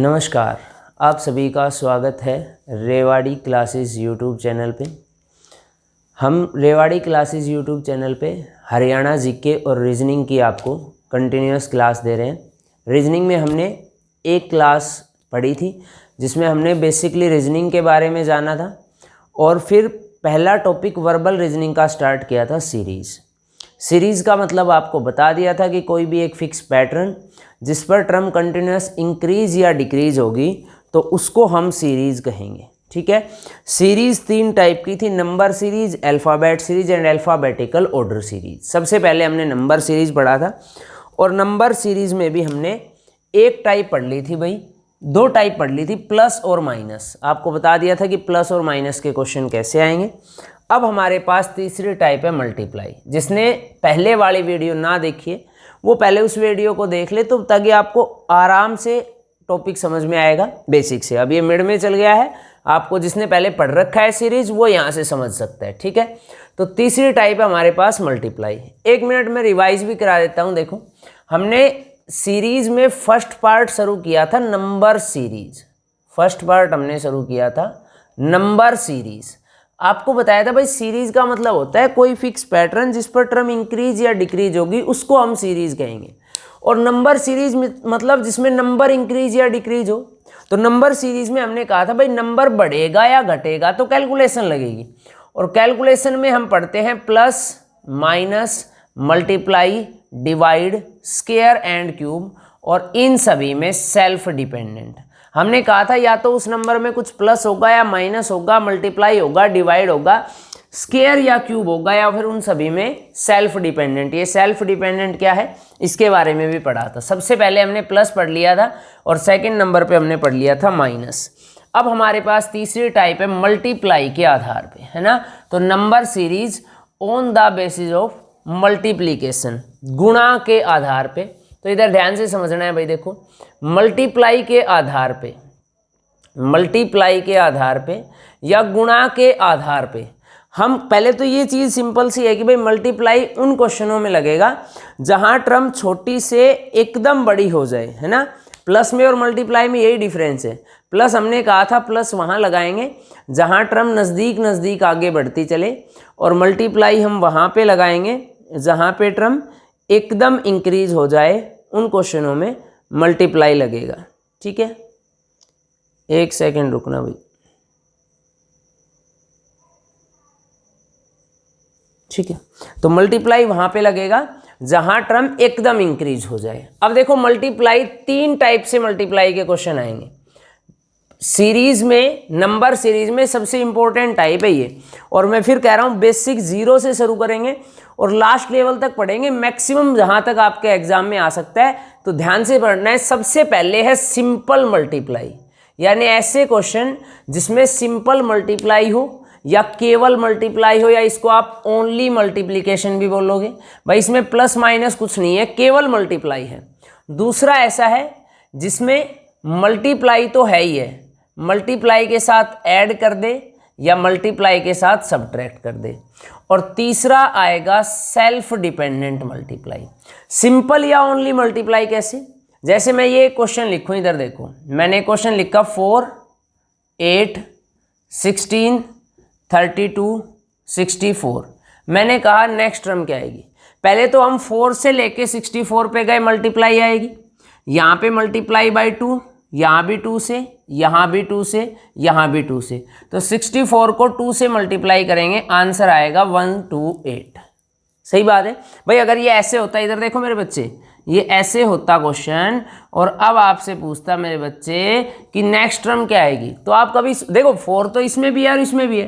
नमस्कार, आप सभी का स्वागत है रेवाड़ी क्लासेस यूट्यूब चैनल पे। हम रेवाड़ी क्लासेस यूट्यूब चैनल पे हरियाणा जीके और रीजनिंग की आपको कंटिन्यूस क्लास दे रहे हैं। रीजनिंग में हमने एक क्लास पढ़ी थी जिसमें हमने बेसिकली रीजनिंग के बारे में जाना था और फिर पहला टॉपिक वर्बल रीजनिंग का स्टार्ट किया था। सीरीज़ का मतलब आपको बता दिया था कि कोई भी एक फिक्स पैटर्न जिस पर टर्म कंटिन्यूस इंक्रीज या डिक्रीज होगी तो उसको हम सीरीज़ कहेंगे। ठीक है, सीरीज़ तीन टाइप की थी, number series, alphabet series and alphabetical order series. सबसे पहले हमने नंबर सीरीज पढ़ा था और नंबर सीरीज में भी हमने एक टाइप पढ़ ली थी भाई, दो टाइप पढ़ ली थी, प्लस और माइनस। आपको बता दिया था कि प्लस और माइनस के क्वेश्चन कैसे आएंगे। अब हमारे पास तीसरी टाइप है मल्टीप्लाई। जिसने पहले वाली वीडियो ना देखी है वो पहले उस वीडियो को देख ले, तो ताकि आपको आराम से टॉपिक समझ में आएगा बेसिक से। अब ये मिड में चल गया है, आपको जिसने पहले पढ़ रखा है सीरीज वो यहाँ से समझ सकता है। ठीक है, तो तीसरी टाइप है हमारे पास मल्टीप्लाई। एक मिनट में रिवाइज भी करा देता हूँ। देखो, हमने सीरीज में फर्स्ट पार्ट शुरू किया था नंबर सीरीज। फर्स्ट पार्ट हमने शुरू किया था नंबर सीरीज। आपको बताया था भाई सीरीज का मतलब होता है कोई फिक्स पैटर्न जिस पर टर्म इंक्रीज या डिक्रीज होगी उसको हम सीरीज कहेंगे। और नंबर सीरीज मतलब जिसमें नंबर इंक्रीज या डिक्रीज हो। तो नंबर सीरीज में हमने कहा था भाई नंबर बढ़ेगा या घटेगा तो कैलकुलेशन लगेगी, और कैलकुलेशन में हम पढ़ते हैं plus, minus, multiply, divide, square and cube, और इन सभी में सेल्फ डिपेंडेंट। हमने कहा था या तो उस नंबर में कुछ प्लस होगा या माइनस होगा, मल्टीप्लाई होगा, डिवाइड होगा, स्क्वायर या क्यूब होगा, या फिर उन सभी में सेल्फ डिपेंडेंट। ये सेल्फ डिपेंडेंट क्या है इसके बारे में भी पढ़ा था। सबसे पहले हमने प्लस पढ़ लिया था और सेकंड नंबर पे हमने पढ़ लिया था माइनस। अब हमारे पास तीसरी टाइप है मल्टीप्लाई के आधार पे, है ना। तो number series on the basis of multiplication, गुणा के आधार पे। तो इधर ध्यान से समझना है भाई। देखो, मल्टीप्लाई के आधार पे, मल्टीप्लाई के आधार पे या गुणा के आधार पे हम पहले तो ये चीज़ सिंपल सी है कि भाई मल्टीप्लाई उन क्वेश्चनों में लगेगा जहां टर्म छोटी से एकदम बड़ी हो जाए, है ना। प्लस में और मल्टीप्लाई में यही डिफरेंस है। प्लस हमने कहा था प्लस वहां लगाएंगे जहां टर्म नज़दीक नज़दीक आगे बढ़ती चले, और मल्टीप्लाई हम वहां पे लगाएंगे जहां पे टर्म एकदम इंक्रीज हो जाए। उन क्वेश्चनों में मल्टीप्लाई लगेगा। ठीक है, एक सेकंड रुकना भाई। ठीक है, तो मल्टीप्लाई वहां पे लगेगा जहां टर्म एकदम इंक्रीज हो जाए। अब देखो, मल्टीप्लाई तीन टाइप से मल्टीप्लाई के क्वेश्चन आएंगे सीरीज में। नंबर सीरीज में सबसे इंपॉर्टेंट टाइप है ये, और मैं फिर कह रहा हूं बेसिक जीरो से शुरू करेंगे और लास्ट लेवल तक पढ़ेंगे, मैक्सिमम जहां तक आपके एग्जाम में आ सकता है। तो ध्यान से पढ़ना है। सबसे पहले है सिंपल मल्टीप्लाई, यानी ऐसे क्वेश्चन जिसमें सिंपल मल्टीप्लाई हो या केवल मल्टीप्लाई हो, या इसको आप ओनली मल्टीप्लीकेशन भी बोलोगे भाई। इसमें प्लस माइनस कुछ नहीं है, केवल मल्टीप्लाई है। दूसरा ऐसा है जिसमें मल्टीप्लाई तो है ही है, मल्टीप्लाई के साथ ऐड कर दे या मल्टीप्लाई के साथ सब्ट्रैक्ट कर दे। और तीसरा आएगा सेल्फ डिपेंडेंट मल्टीप्लाई। सिंपल या ओनली मल्टीप्लाई कैसे? जैसे मैं ये क्वेश्चन लिखूं, इधर देखो, मैंने क्वेश्चन लिखा 4, 8, 16, 32, 64। मैंने कहा नेक्स्ट टर्म क्या आएगी। पहले तो हम 4 से लेके 64 पे गए, मल्टीप्लाई आएगी। यहाँ पे मल्टीप्लाई बाई 2, यहाँ भी 2 से, यहाँ भी 2 से, यहाँ भी 2 से। तो 64 को 2 से मल्टीप्लाई करेंगे, आंसर आएगा 128। सही बात है भाई। अगर ये ऐसे होता, इधर देखो मेरे बच्चे, ये ऐसे होता क्वेश्चन, और अब आपसे पूछता मेरे बच्चे कि नेक्स्ट टर्म क्या आएगी, तो आप कभी देखो 4 तो इसमें भी है और इसमें भी है,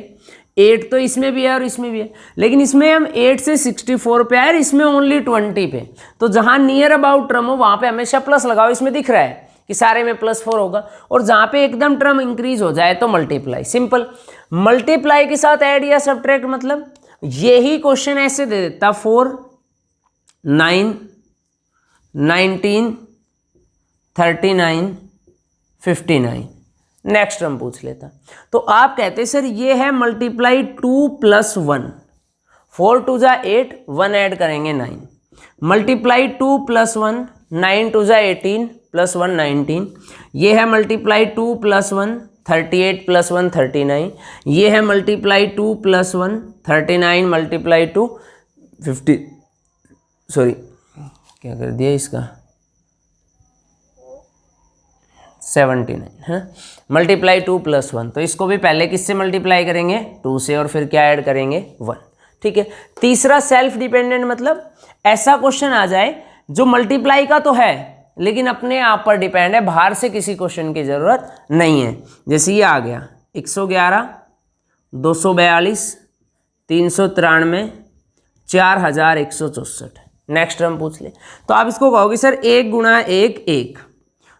8 तो इसमें भी है और इसमें भी है, लेकिन इसमें हम 8 से 64 पे आए, इसमें ओनली 20 पे। तो जहां नियर अबाउट टर्म हो वहां पे हमेशा प्लस लगाओ। इसमें दिख रहा है कि सारे में +4 होगा, और जहां पे एकदम टर्म इंक्रीज हो जाए तो मल्टीप्लाई। सिंपल। मल्टीप्लाई के साथ ऐड या सब्ट्रैक्ट मतलब यही क्वेश्चन ऐसे दे देता 4, 9, 19, 39, 59, नेक्स्ट टर्म पूछ लेता। तो आप कहते सर ये है मल्टीप्लाई 2 + 1, 4 2 जा 8, 1 ऐड करेंगे 9, मल्टीप्लाई 2 + 1, 9 2 जा 18, प्लस 1 19, ये है मल्टीप्लाई 2 प्लस 1 38 प्लस 1 39, ये है मल्टीप्लाई 2 प्लस 1 39 मल्टीप्लाई 2 50, सॉरी क्या कर दिया इसका 79 है ना, मल्टीप्लाई 2 प्लस 1, तो इसको भी पहले किससे मल्टीप्लाई करेंगे 2 से, और फिर क्या ऐड करेंगे 1, ठीक है। तीसरा सेल्फ डिपेंडेंट, मतलब ऐसा क्वेश्चन आ जाए जो मल्टीप्लाई का तो है लेकिन अपने आप पर डिपेंड है, बाहर से किसी क्वेश्चन की जरूरत नहीं है। जैसे ये आ गया 111 242 393 4164, नेक्स्ट टर्म पूछ ले तो आप इसको कहोगे सर 1 गुणा 1 1,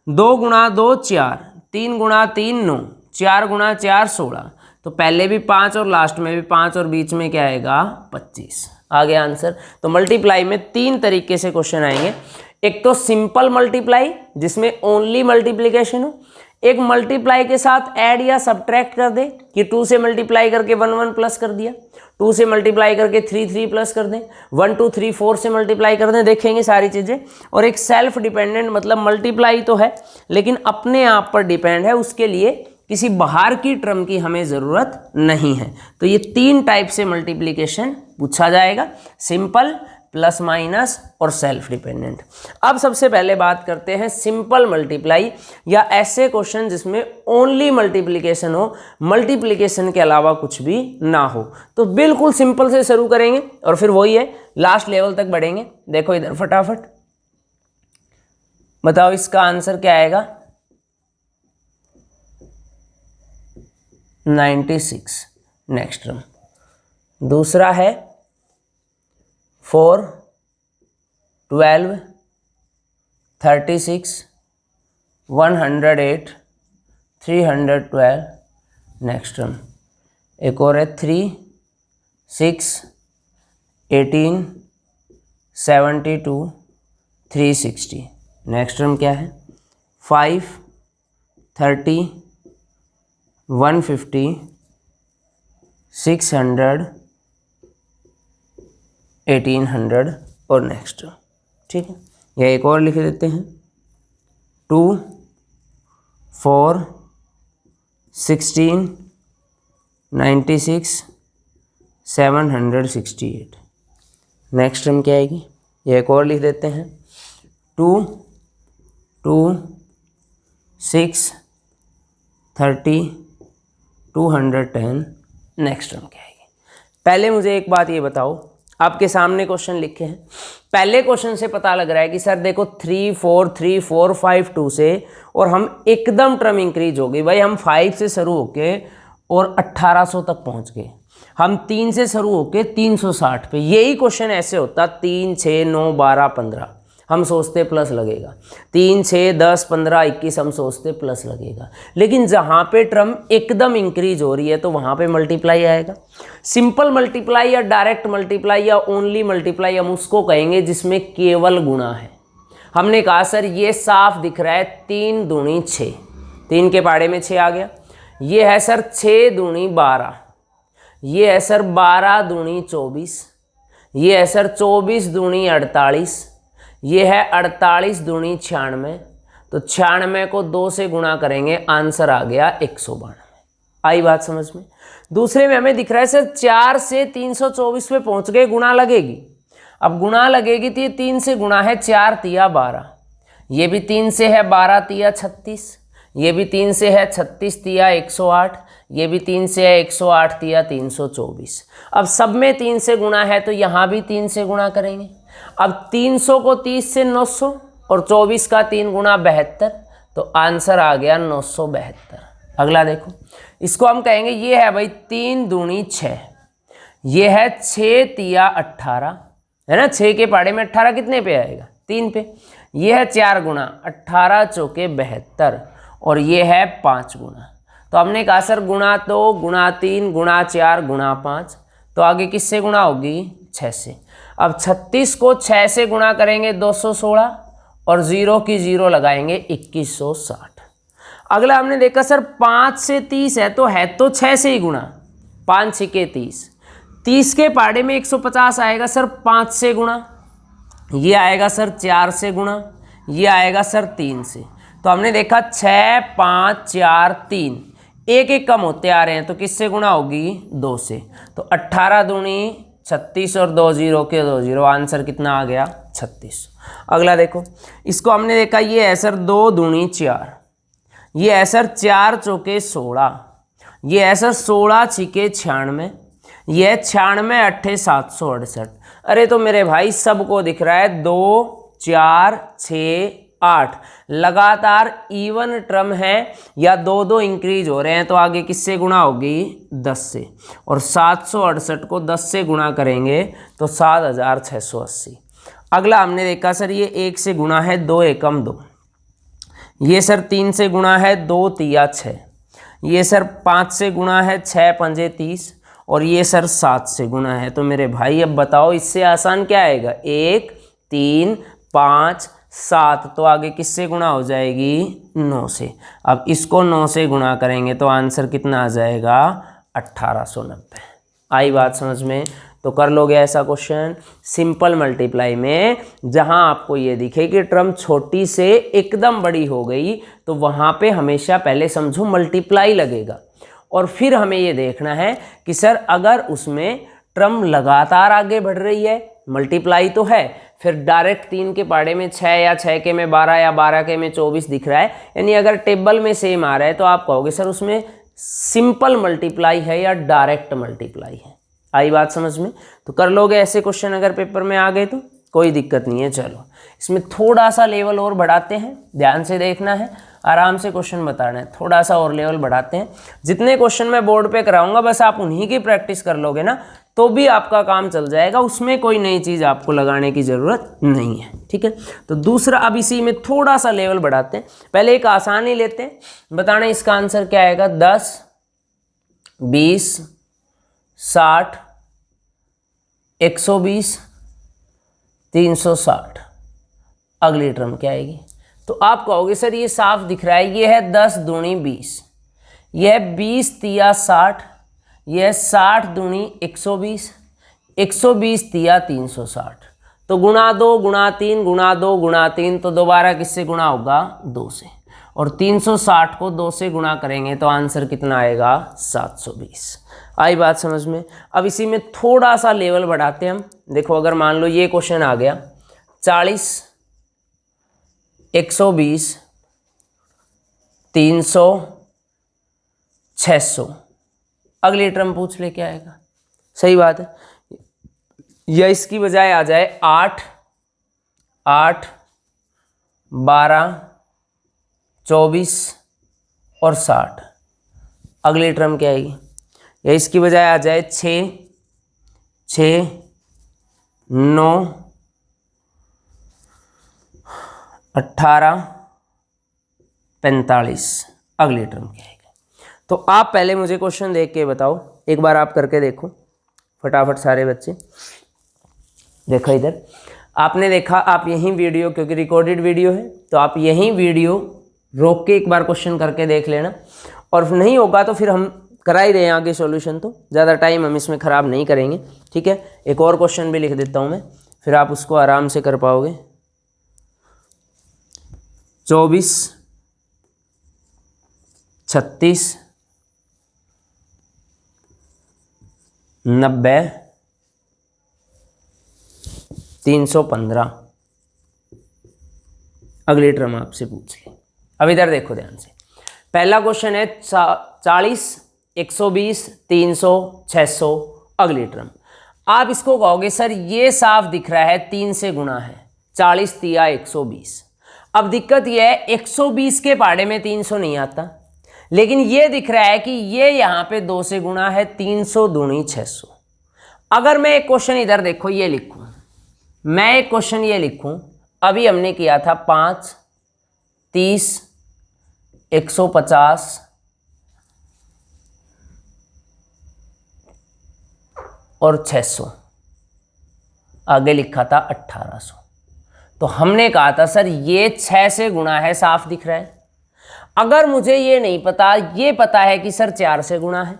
2 गुणा 2 4, 3 गुणा 3 9, 4 गुणा 4 16, तो पहले भी 5 और लास्ट में भी 5 और बीच में क्या आएगा 25, आ गया आंसर। तो मल्टीप्लाई में 3 तरीके से क्वेश्चन आएंगे, एक तो सिंपल मल्टीप्लाई जिसमें ओनली मल्टीप्लिकेशन हो, एक मल्टीप्लाई के साथ ऐड या सब्ट्रैक्ट कर दे कि 2 से मल्टीप्लाई करके 1 1 प्लस कर दिया, 2 से मल्टीप्लाई करके 3 3 प्लस कर दें, 1 2 3 4 से मल्टीप्लाई कर दें, देखेंगे सारी चीज़ें। और एक सेल्फ डिपेंडेंट, मतलब मल्टीप्लाई तो है लेकिन अपने आप पर डिपेंड है, उसके लिए किसी बाहर की टर्म की हमें ज़रूरत नहीं है। तो ये 3 टाइप से मल्टीप्लिकेशन पूछा जाएगा, सिंपल, प्लस माइनस और सेल्फ डिपेंडेंट। अब सबसे पहले बात करते हैं सिंपल मल्टीप्लाई या ऐसे क्वेश्चन जिसमें ओनली मल्टीप्लिकेशन हो, मल्टीप्लिकेशन के अलावा कुछ भी ना हो। तो बिल्कुल सिंपल से शुरू करेंगे और फिर वही है लास्ट लेवल तक बढ़ेंगे। देखो इधर फटाफट बताओ इसका आंसर क्या आएगा 96, नेक्स्ट टर्म। दूसरा है 4 12 36 108 312, नेक्स्ट टर्म। एक और है 3 6 18 72 360, नेक्स्ट टर्म क्या है 5 30 150 600 1800 और नेक्स्ट, ठीक है। या एक और लिख देते हैं 2 4 16 96 768, नेक्स्ट टर्म क्या आएगी, ये एक और लिख देते हैं 2 2 6 30 210, नेक्स्ट टर्म क्या आएगी। पहले मुझे एक बात ये बताओ, आपके सामने क्वेश्चन लिखे हैं, पहले क्वेश्चन से पता लग रहा है कि सर देखो 3 4 3 4 5 2 से और हम एकदम टर्म इंक्रीज हो गई। भाई हम 5 से शुरू होके और 1800 तक पहुंच गए, हम 3 से शुरू होके 360 पे। यही क्वेश्चन ऐसे होता 3 6 9 12 15, हम सोचते प्लस लगेगा, 3 6 10 15 21 हम सोचते प्लस लगेगा। लेकिन जहाँ पे टर्म एकदम इंक्रीज हो रही है तो वहाँ पे मल्टीप्लाई आएगा। सिंपल मल्टीप्लाई या डायरेक्ट मल्टीप्लाई या ओनली मल्टीप्लाई हम उसको कहेंगे जिसमें केवल गुणा है। हमने कहा सर ये साफ दिख रहा है 3 दूनी 6, 3 के पाड़े में 6 आ गया। ये है सर 6 दूनी 12, ये है सर 12 दूनी 24, ये है सर 24 दूनी 48, ये है 48 दूनी 96, तो 96 को 2 से गुणा करेंगे, आंसर आ गया 192। आई बात समझ में। दूसरे में हमें दिख रहा है सर 4 से 324 पे पहुंच गए, गुणा लगेगी। अब गुणा लगेगी तो ये 3 से गुणा है, 4 तिया 12, ये भी 3 से है 12 तिया 36, ये भी 3 से है 36 तिया 108, ये भी 3 से है 108 तिया 324। अब सब में 3 से गुणा है तो यहाँ भी 3 से गुणा करेंगे। अब 300 को 30 से 900 और 24 का 3 गुणा 72, तो आंसर आ गया 972। अगला देखो, इसको हम कहेंगे ये है भाई 3 दूनी 6, ये है 6 तिया 18, है ना। 6 के पाड़े में 18 कितने पे आएगा 3 पे। ये है 4 गुणा 18 चौके 72 और ये है 5 गुणा। तो हमने कहा सर गुणा 2 गुणा 3 गुणा 4 गुणा 5, तो आगे किससे गुणा होगी 6 से। अब 36 को 6 से गुणा करेंगे 216 और 0 की 0 लगाएंगे 2160। अगला हमने देखा सर 5 से 30 है तो 6 से ही गुणा, 5 6 30, 30 के पाड़े में 150 आएगा सर 5 से गुणा, ये आएगा सर 4 से गुणा, ये आएगा सर 3 से। तो हमने देखा 6, 5, 4, 3 एक एक कम होते आ रहे हैं, तो किससे गुणा होगी? 2 से। तो 18 दूनी 36 और 2 0 के 2 0, आंसर कितना आ गया? 36। अगला देखो, इसको हमने देखा ये है सर 2 दूनी 4, ये है सर 4 चौके 16, ये है सर 16 छिके 96, ये है 96 अट्ठे 768। अरे तो मेरे भाई सबको दिख रहा है 2 4 6 8 लगातार इवन टर्म है या 2 इंक्रीज हो रहे हैं, तो आगे किससे गुणा होगी? 10 से। और 768 को 10 से गुणा करेंगे तो 7680। अगला हमने देखा सर ये 1 से गुणा है 2 एकम 2, ये सर 3 से गुणा है 2 तिया 6, ये सर 5 से गुणा है 6 पंजे 30, और ये सर 7 से गुणा है। तो मेरे भाई अब बताओ इससे आसान क्या आएगा? 1 3 5 7, तो आगे किससे गुणा हो जाएगी? 9 से। अब इसको 9 से गुणा करेंगे तो आंसर कितना आ जाएगा? 1890। आई बात समझ में? तो कर लोगे ऐसा क्वेश्चन सिंपल मल्टीप्लाई में, जहां आपको ये दिखे कि टर्म छोटी से एकदम बड़ी हो गई, तो वहां पे हमेशा पहले समझो मल्टीप्लाई लगेगा, और फिर हमें ये देखना है कि सर अगर उसमें टर्म लगातार आगे बढ़ रही है, मल्टीप्लाई तो है, फिर डायरेक्ट 3 के पाड़े में 6 या 6 के में 12 या 12 के में 24 दिख रहा है, यानी अगर टेबल में सेम आ रहा है, तो आप कहोगे सर उसमें सिंपल मल्टीप्लाई है या डायरेक्ट मल्टीप्लाई है। आई बात समझ में? तो कर लोगे ऐसे क्वेश्चन अगर पेपर में आ गए तो कोई दिक्कत नहीं है। चलो इसमें थोड़ा सा लेवल और बढ़ाते हैं, ध्यान से देखना है, आराम से क्वेश्चन बताना है, थोड़ा सा और लेवल बढ़ाते हैं। जितने क्वेश्चन मैं बोर्ड पे कराऊंगा बस आप उन्हीं की प्रैक्टिस कर लोगे ना, तो भी आपका काम चल जाएगा, उसमें कोई नई चीज़ आपको लगाने की ज़रूरत नहीं है। ठीक है, तो दूसरा अब इसी में थोड़ा सा लेवल बढ़ाते हैं। पहले एक आसान ही लेते हैं, बताना इसका आंसर क्या आएगा? 10 20 60 120 360। अगली टर्म क्या आएगी? तो आप कहोगे सर ये साफ दिख रहा है, ये है 10 दूनी 20, यह है 20 तिया 60, यह है 60 दूनी 120, 120 तिया 360। तो गुणा 2 गुणा 3 गुणा 2 गुणा 3, तो दोबारा किससे गुणा होगा? 2 से। और 360 को 2 से गुणा करेंगे तो आंसर कितना आएगा? 720। आई बात समझ में? अब इसी में थोड़ा सा लेवल बढ़ाते हैं हम। देखो अगर मान लो ये क्वेश्चन आ गया 40 120 300 600, अगली टर्म पूछ ले क्या आएगा? सही बात है, या इसकी बजाय आ जाए 8 8 12 24 और 60। अगली टर्म क्या आएगी? या इसकी बजाय आ जाए 6 6 9 18 45। अगली टर्म क्या आएगा? तो आप पहले मुझे क्वेश्चन देख के बताओ, एक बार आप करके देखो फटाफट सारे बच्चे। देखो इधर आपने देखा, आप यहीं वीडियो, क्योंकि रिकॉर्डेड वीडियो है तो आप यहीं वीडियो रोक के एक बार क्वेश्चन करके देख लेना, और नहीं होगा तो फिर हम करा ही रहे हैं आगे सॉल्यूशन, तो ज़्यादा टाइम हम इसमें ख़राब नहीं करेंगे। ठीक है, एक और क्वेश्चन भी लिख देता हूँ मैं, फिर आप उसको आराम से कर पाओगे। 24 36 90 315। अगली टर्म आपसे पूछ ली। अब इधर देखो ध्यान से, पहला क्वेश्चन है 40 120 300 600। अगली टर्म आप इसको कहोगे सर ये साफ दिख रहा है 3 से गुणा है, 40 तिया 120। अब दिक्कत यह है 120 के पाड़े में 300 नहीं आता, लेकिन ये दिख रहा है कि ये यहाँ पे 2 से गुणा है, 300 दूनी 600। अगर मैं एक क्वेश्चन इधर देखो ये लिखूं, मैं एक क्वेश्चन ये लिखूं, अभी हमने किया था 5 30 150 और 600, आगे लिखा था 1800। तो हमने कहा था सर ये 6 से गुणा है, साफ दिख रहा है। अगर मुझे ये नहीं पता, ये पता है कि सर 4 से गुणा है,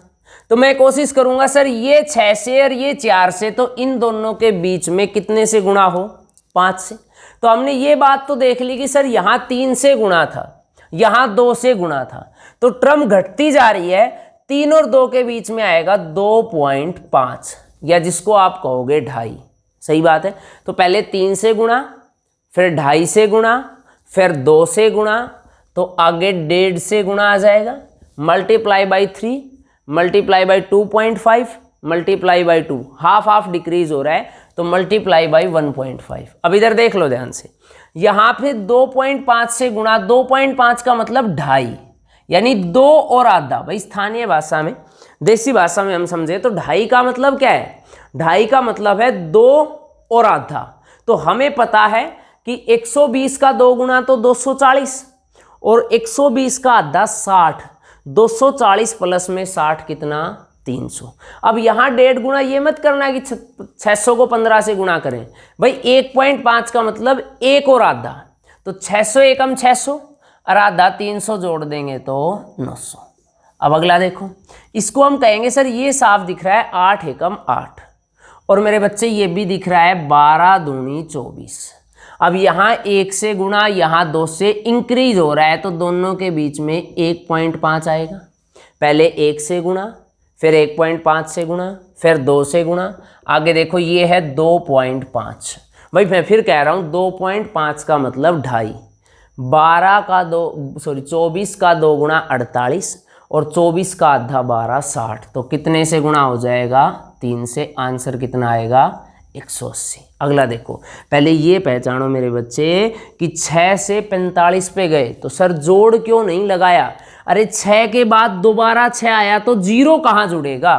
तो मैं कोशिश करूंगा सर ये 6 से और ये 4 से, तो इन दोनों के बीच में कितने से गुणा हो? 5 से। तो हमने ये बात तो देख ली कि सर यहाँ 3 से गुणा था, यहाँ 2 से गुणा था, तो टर्म घटती जा रही है, 3 और 2 के बीच में आएगा 2.5 या जिसको आप कहोगे 2.5। सही बात है। तो पहले 3 से गुणा, फिर 2.5 से गुणा, फिर 2 से गुणा, तो आगे 1.5 से गुणा आ जाएगा, multiply by 3, multiply by 2.5, multiply by 2, half half decrease हो रहा है, तो मल्टीप्लाई बाई 1.5। अब इधर देख लो ध्यान से, यहाँ पे 2.5 से गुणा, 2.5 का मतलब 2.5, यानी 2 और आधा। भाई स्थानीय भाषा में, देसी भाषा में हम समझे तो 2.5 का मतलब क्या है, 2.5 का मतलब है 2 और आधा। तो हमें पता है कि 120 का 2 गुना तो 240, और 120 का आधा 60, 240 प्लस में 60 कितना, 300। अब यहाँ 1.5 गुना ये मत करना कि 600 को 15 से गुणा करें, भाई 1.5 का मतलब 1 और आधा, तो 600 एकम 600 और आधा 300 जोड़ देंगे तो 900। अब अगला देखो, इसको हम कहेंगे सर ये साफ दिख रहा है 8 एकम 8, और मेरे बच्चे ये भी दिख रहा है 12 दूनी 24। अब यहाँ 1 से गुणा, यहाँ 2 से इंक्रीज हो रहा है, तो दोनों के बीच में 1.5 आएगा। पहले 1 से गुणा, फिर 1.5 से गुणा, फिर 2 से गुणा, आगे देखो ये है 2.5। भाई मैं फिर कह रहा हूँ 2.5 का मतलब 2.5, 24 का 2 गुणा 48, और 24 का आधा 12, 60, तो कितने से गुणा हो जाएगा, 3 से। आंसर कितना आएगा, 180। अगला देखो, पहले ये पहचानो मेरे बच्चे कि 6 से 45 पे गए तो सर जोड़ क्यों नहीं लगाया, अरे 6 के बाद दोबारा 6 आया तो 0 कहाँ जुड़ेगा,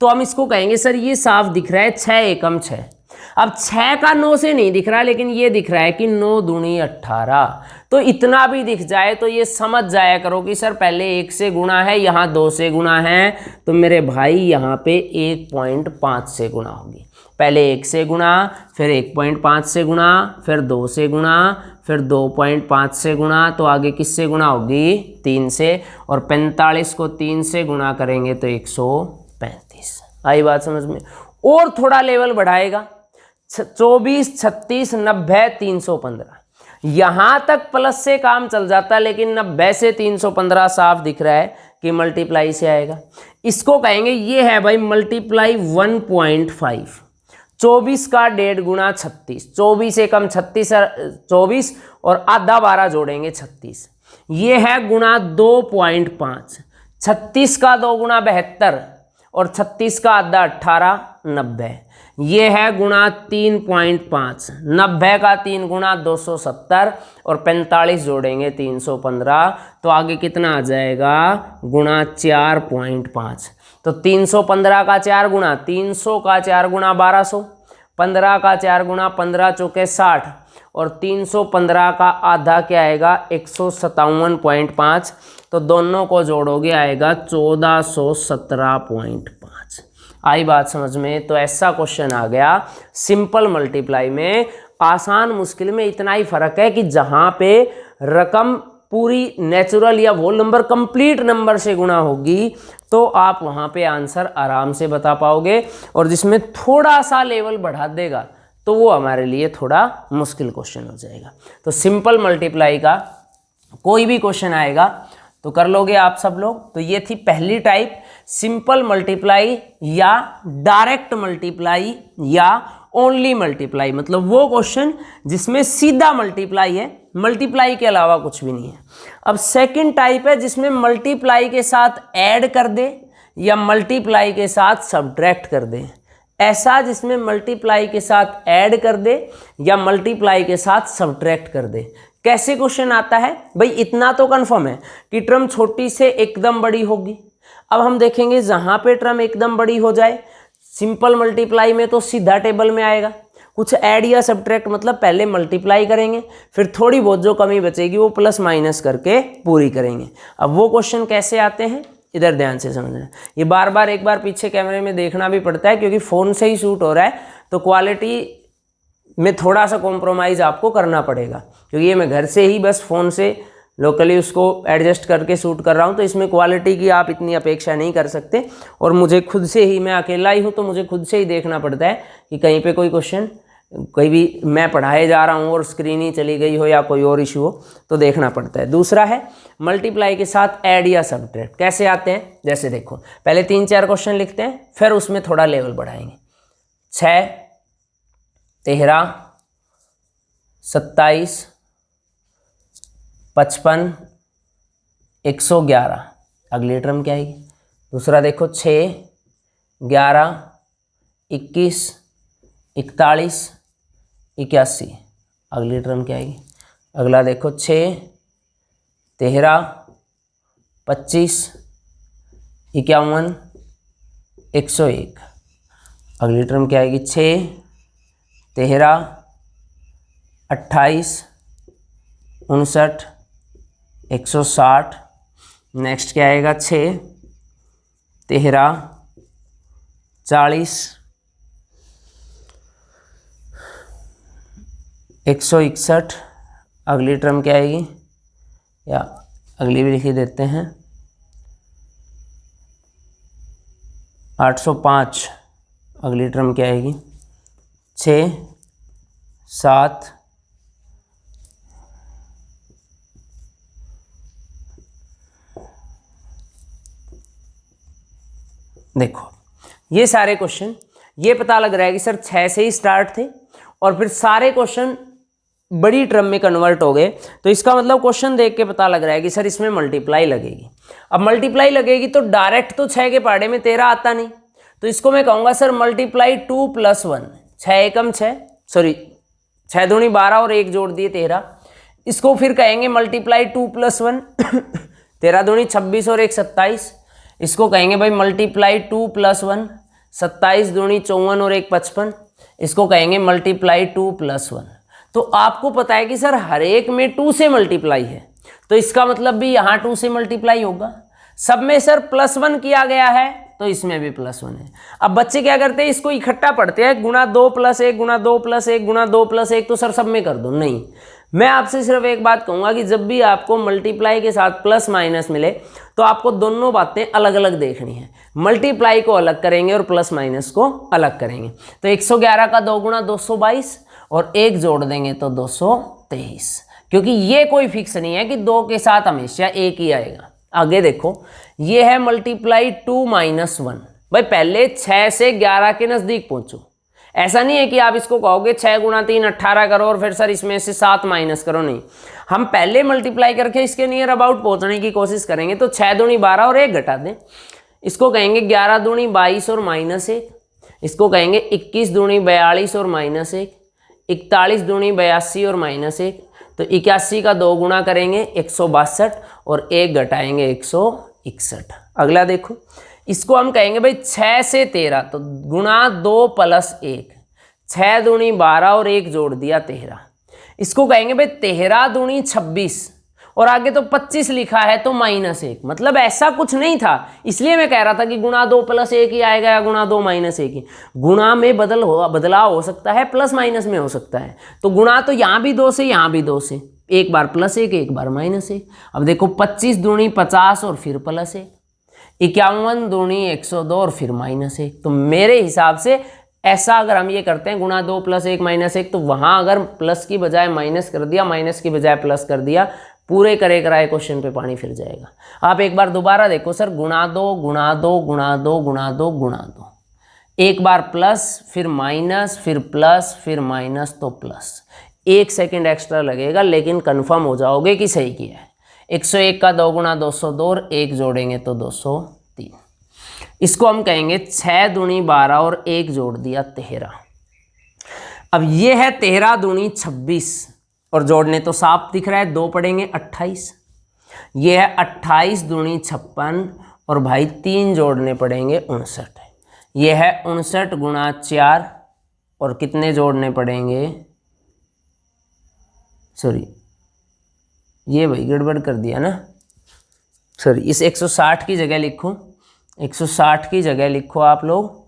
तो हम इसको कहेंगे सर ये साफ दिख रहा है 6 एकम 6। अब 6 का 9 से नहीं दिख रहा, लेकिन ये दिख रहा है कि 9 दूनी 18, तो इतना भी दिख जाए तो ये समझ जाया करो कि सर पहले 1 से गुणा है, यहाँ 2 से गुणा है, तो मेरे भाई यहाँ पे 1.5 से गुणा होगी। पहले 1 से गुणा, फिर 1.5 से गुणा, फिर 2 से गुणा, फिर 2.5 से गुणा, तो आगे किससे गुणा होगी, 3 से, और 45 को 3 से गुणा करेंगे तो 135। आई बात समझ में। और थोड़ा लेवल बढ़ाएगा, 24, 36, 90, 315, यहाँ तक प्लस से काम चल जाता है, लेकिन 90 से 315 साफ दिख रहा है कि मल्टीप्लाई से आएगा। इसको कहेंगे ये है भाई मल्टीप्लाई 1.5। 24 का 1.5 गुणा 36, 24 से कम 36, 24 और आधा 12 जोड़ेंगे 36, ये है गुणा 2.5। 36 का 2 गुणा 72, और 36 का आधा 18, 90, ये है गुणा 3.5। 90 का 3 गुणा 270, और 45 जोड़ेंगे 315, तो आगे कितना आ जाएगा, गुणा 4.5। तो 315 का 4 गुणा, 300 का 4 गुणा 1200, 15 का 4 गुणा 15 चौके 60, और 315 का आधा क्या आएगा, 157.5, तो दोनों को जोड़ोगे आएगा 1417.5। आई बात समझ में। तो ऐसा क्वेश्चन आ गया सिंपल मल्टीप्लाई में। आसान मुश्किल में इतना ही फर्क है कि जहाँ पे रकम पूरी नेचुरल या होल नंबर कंप्लीट नंबर से गुणा होगी तो आप वहाँ पे आंसर आराम से बता पाओगे, और जिसमें थोड़ा सा लेवल बढ़ा देगा तो वो हमारे लिए थोड़ा मुश्किल क्वेश्चन हो जाएगा। तो सिंपल मल्टीप्लाई का कोई भी क्वेश्चन आएगा तो कर लोगे आप सब लोग। तो ये थी पहली टाइप, सिंपल मल्टीप्लाई या डायरेक्ट मल्टीप्लाई या ओनली मल्टीप्लाई, मतलब वो क्वेश्चन जिसमें सीधा मल्टीप्लाई है, मल्टीप्लाई के अलावा कुछ भी नहीं है। अब सेकंड टाइप है जिसमें मल्टीप्लाई के साथ ऐड कर दे या मल्टीप्लाई के साथ सब्ट्रैक्ट कर दे। ऐसा जिसमें मल्टीप्लाई के साथ ऐड कर दे या मल्टीप्लाई के साथ सब्ट्रैक्ट कर दे। कैसे क्वेश्चन आता है भाई, इतना तो कंफर्म है कि टर्म छोटी से एकदम बड़ी होगी। अब हम देखेंगे जहां पे टर्म एकदम बड़ी हो जाए, सिंपल मल्टीप्लाई में तो सीधा टेबल में आएगा। कुछ ऐड या सब्ट्रैक्ट मतलब पहले मल्टीप्लाई करेंगे, फिर थोड़ी बहुत जो कमी बचेगी वो प्लस माइनस करके पूरी करेंगे। अब वो क्वेश्चन कैसे आते हैं इधर ध्यान से समझना। ये बार बार एक बार पीछे कैमरे में देखना भी पड़ता है क्योंकि फ़ोन से ही शूट हो रहा है, तो क्वालिटी में थोड़ा सा कॉम्प्रोमाइज़ आपको करना पड़ेगा, क्योंकि ये मैं घर से ही बस फ़ोन से लोकली उसको एडजस्ट करके शूट कर रहा हूँ, तो इसमें क्वालिटी की आप इतनी अपेक्षा नहीं कर सकते। और मुझे खुद से ही, मैं अकेला ही हूँ तो मुझे खुद से ही देखना पड़ता है कि कहीं पे कोई क्वेश्चन कोई भी मैं पढ़ाए जा रहा हूँ और स्क्रीन ही चली गई हो या कोई और इशू हो तो देखना पड़ता है। दूसरा है मल्टीप्लाई के साथ ऐड या सब्ट्रैक्ट। कैसे आते हैं, जैसे देखो पहले 3-4 क्वेश्चन लिखते हैं, फिर उसमें थोड़ा लेवल बढ़ाएंगे। 6, 13, 27, 55, 111, अगली टर्म क्या आएगी। दूसरा देखो 6, 11, 21, 41, 81, अगली टर्म क्या आएगी। अगला देखो 6, 13, 25, 51, 101, अगली टर्म क्या आएगी। 6, 13, 28, 59, 160, नेक्स्ट क्या आएगा। 6, 13, 40, 161, अगली टर्म क्या आएगी, या अगली भी लिख ही देते हैं 805, अगली टर्म क्या आएगी। 6, 7, देखो ये सारे क्वेश्चन, ये पता लग रहा है कि सर 6 से ही स्टार्ट थे और फिर सारे क्वेश्चन बड़ी टर्म में कन्वर्ट हो गए। तो इसका मतलब क्वेश्चन देख के पता लग रहा है कि सर इसमें मल्टीप्लाई लगेगी। अब मल्टीप्लाई लगेगी तो डायरेक्ट तो 6 के पहाड़े में 13 आता नहीं, तो इसको मैं कहूँगा सर मल्टीप्लाई 2 + 1। 6 एकम 6, सॉरी 6 दूनी 12 और 1 जोड़ दिए 13। इसको फिर कहेंगे मल्टीप्लाई 2 + 1। 13 दूनी 26 और 1 27। इसको कहेंगे भाई मल्टीप्लाई 2 + 1। 27 दूनी 54 और 1 55। इसको कहेंगे मल्टीप्लाई 2 + 1। तो आपको पता है कि सर हर एक में 2 से मल्टीप्लाई है, तो इसका मतलब भी यहाँ 2 से मल्टीप्लाई होगा। सब में सर +1 किया गया है तो इसमें भी +1 है। अब बच्चे क्या करते हैं, इसको इकट्ठा पढ़ते हैं, गुणा 2 + 1 गुणा 2 + 1 गुणा 2 + 1, तो सर सब में कर दो। नहीं, मैं आपसे सिर्फ एक बात कहूँगा कि जब भी आपको मल्टीप्लाई के साथ प्लस माइनस मिले तो आपको दोनों बातें अलग अलग देखनी है। मल्टीप्लाई को अलग करेंगे और प्लस माइनस को अलग करेंगे। तो 111 का 2 गुणा 222 और 1 जोड़ देंगे तो 223, क्योंकि ये कोई फिक्स नहीं है कि 2 के साथ हमेशा 1 ही आएगा। आगे देखो, ये है मल्टीप्लाई 2 - 1। भाई पहले 6 से 11 के नज़दीक पहुंचो। ऐसा नहीं है कि आप इसको कहोगे 6 गुणा 3 18 करो और फिर सर इसमें से 7 माइनस करो, नहीं। हम पहले मल्टीप्लाई करके इसके नियर अबाउट पहुंचने की कोशिश करेंगे। तो 6 दूनी 12 और 1 घटा दें, इसको कहेंगे 11 दूनी 22 और -1। इसको कहेंगे 21 दूनी 42 और -1। 41 दूनी 82 और -1। तो 81 का 2 गुणा करेंगे 162 और 1 घटाएंगे 161। अगला देखो, इसको हम कहेंगे भाई 6 से 13, तो गुणा 2 + 1। 6 दूनी 12 और 1 जोड़ दिया 13। इसको कहेंगे भाई 13 दूनी 26 और आगे तो 25 लिखा है तो -1। मतलब ऐसा कुछ नहीं था, इसलिए मैं कह रहा था कि गुणा 2 + 1 ही आएगा या गुणा 2 - 1 ही। गुणा में बदलाव हो सकता है, प्लस माइनस में हो सकता है। तो गुणा तो यहाँ भी 2 से, यहाँ भी 2 से, एक बार +1 एक बार -1। अब देखो 25 दूनी 50 और फिर +1। 51 दूनी 102 और फिर -1। तो मेरे हिसाब से ऐसा अगर हम ये करते हैं गुणा 2 + 1 - 1, तो वहाँ अगर प्लस की बजाय माइनस कर दिया, माइनस की बजाय प्लस कर दिया, पूरे करे कराए क्वेश्चन पे पानी फिर जाएगा। आप एक बार दोबारा देखो सर, गुणा 2 गुणा 2 गुणा 2 गुणा 2 गुणा 2, एक बार प्लस फिर माइनस फिर प्लस फिर माइनस, तो प्लस। 1 सेकेंड एक्स्ट्रा लगेगा लेकिन कंफर्म हो जाओगे कि सही किया है। 101 का 2 गुणा 202 और 1 जोड़ेंगे तो 203। इसको हम कहेंगे 6 दूनी 12 और 1 जोड़ दिया 13। अब ये है 13 दूनी 26 और जोड़ने तो साफ दिख रहा है, 2 पड़ेंगे 28। ये है 28 दूनी 56 और भाई 3 जोड़ने पड़ेंगे 59। ये है 59 गुणा 4 और कितने जोड़ने पड़ेंगे, सॉरी ये भाई गड़बड़ कर दिया ना, सॉरी इस 160 की जगह लिखो, 160 की जगह लिखो आप लोग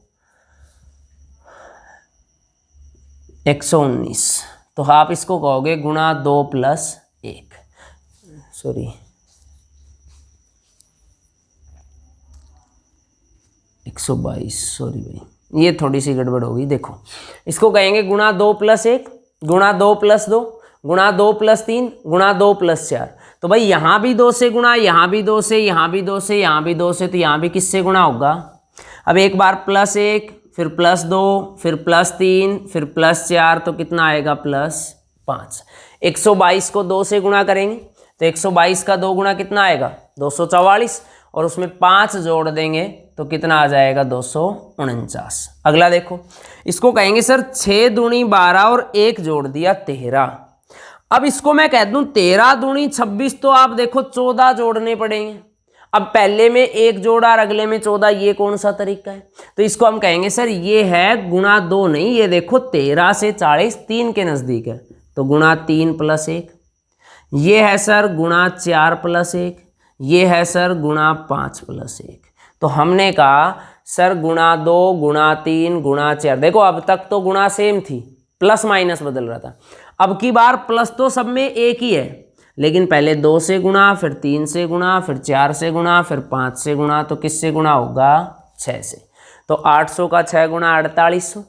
119। तो आप इसको कहोगे गुणा 2 + 1, सॉरी 122, सॉरी भाई ये थोड़ी सी गड़बड़ होगी। देखो इसको कहेंगे गुणा 2 + 1, गुणा 2 + 2, गुणा 2 + 3, गुणा 2 + 4। तो भाई यहाँ भी 2 से गुणा, यहाँ भी 2 से, यहाँ भी 2 से, यहाँ भी 2 से, तो यहाँ भी किससे गुणा होगा? अब एक बार +1, फिर +2, फिर +3, फिर +4, तो कितना आएगा? +5। 122 को 2 से गुणा करेंगे तो 122 का 2 गुणा कितना आएगा? 244, और उसमें 5 जोड़ देंगे तो कितना आ जाएगा? 249। अगला देखो, इसको कहेंगे सर 6 दूनी 12 और 1 जोड़ दिया 13। अब इसको मैं कह दूं 13 दूनी 26, तो आप देखो 14 जोड़ने पड़ेंगे। अब पहले में 1 जोड़ा और अगले में 14, ये कौन सा तरीका है? तो इसको हम कहेंगे सर ये है गुणा 2 नहीं, ये देखो 13 से 40 3 के नज़दीक है, तो गुणा 3 + 1। ये है सर गुणा 4 + 1, ये है सर गुणा 5 + 1। तो हमने कहा सर गुणा 2, गुणा 3, गुणा 4। देखो अब तक तो गुणा सेम थी, प्लस माइनस बदल रहा था। अब की बार प्लस तो सब में एक ही है, लेकिन पहले 2 से गुणा, फिर 3 से गुणा, फिर 4 से गुणा, फिर 5 से गुणा, तो किससे गुणा होगा? 6 से। तो 800 का 6 गुणा 4800,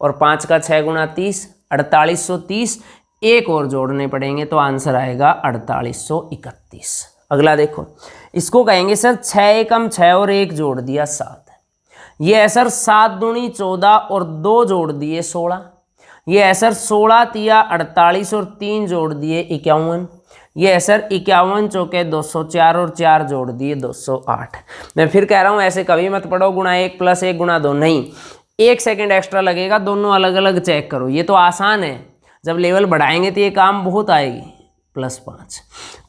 और 5 का 6 गुणा 30, 4830। एक और जोड़ने पड़ेंगे तो आंसर आएगा 4831। अगला देखो, इसको कहेंगे सर 6 एकम 6 और 1 जोड़ दिया 7। ये है सर 7 दूनी 14 और 2 जोड़ दिए 16। ये है सर 16 तिया 48 और 3 जोड़ दिए 51। ये है सर 51 चौके 204 और 4 जोड़ दिए 208। मैं फिर कह रहा हूँ ऐसे कभी मत पढ़ो गुणा 1 + 1 गुणा 2, नहीं, 1 सेकंड एक्स्ट्रा लगेगा, दोनों अलग अलग चेक करो। ये तो आसान है, जब लेवल बढ़ाएंगे तो ये काम बहुत आएगी। +5,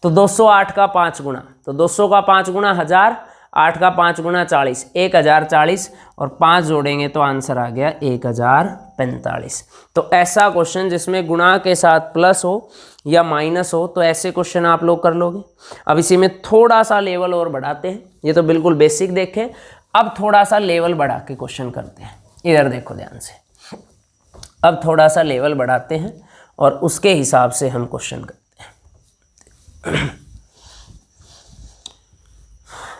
तो 208 का 5 गुणा, तो 200 का 5 गुणा 1000, 8 का 5 गुणा 40, 1040, और 5 जोड़ेंगे तो आंसर आ गया 1045। तो ऐसा क्वेश्चन जिसमें गुणा के साथ प्लस हो या माइनस हो, तो ऐसे क्वेश्चन आप लोग कर लोगे। अब इसी में थोड़ा सा लेवल और बढ़ाते हैं, ये तो बिल्कुल बेसिक देखें, अब थोड़ा सा लेवल बढ़ा के क्वेश्चन करते हैं। इधर देखो ध्यान से, अब थोड़ा सा लेवल बढ़ाते हैं और उसके हिसाब से हम क्वेश्चन करते हैं।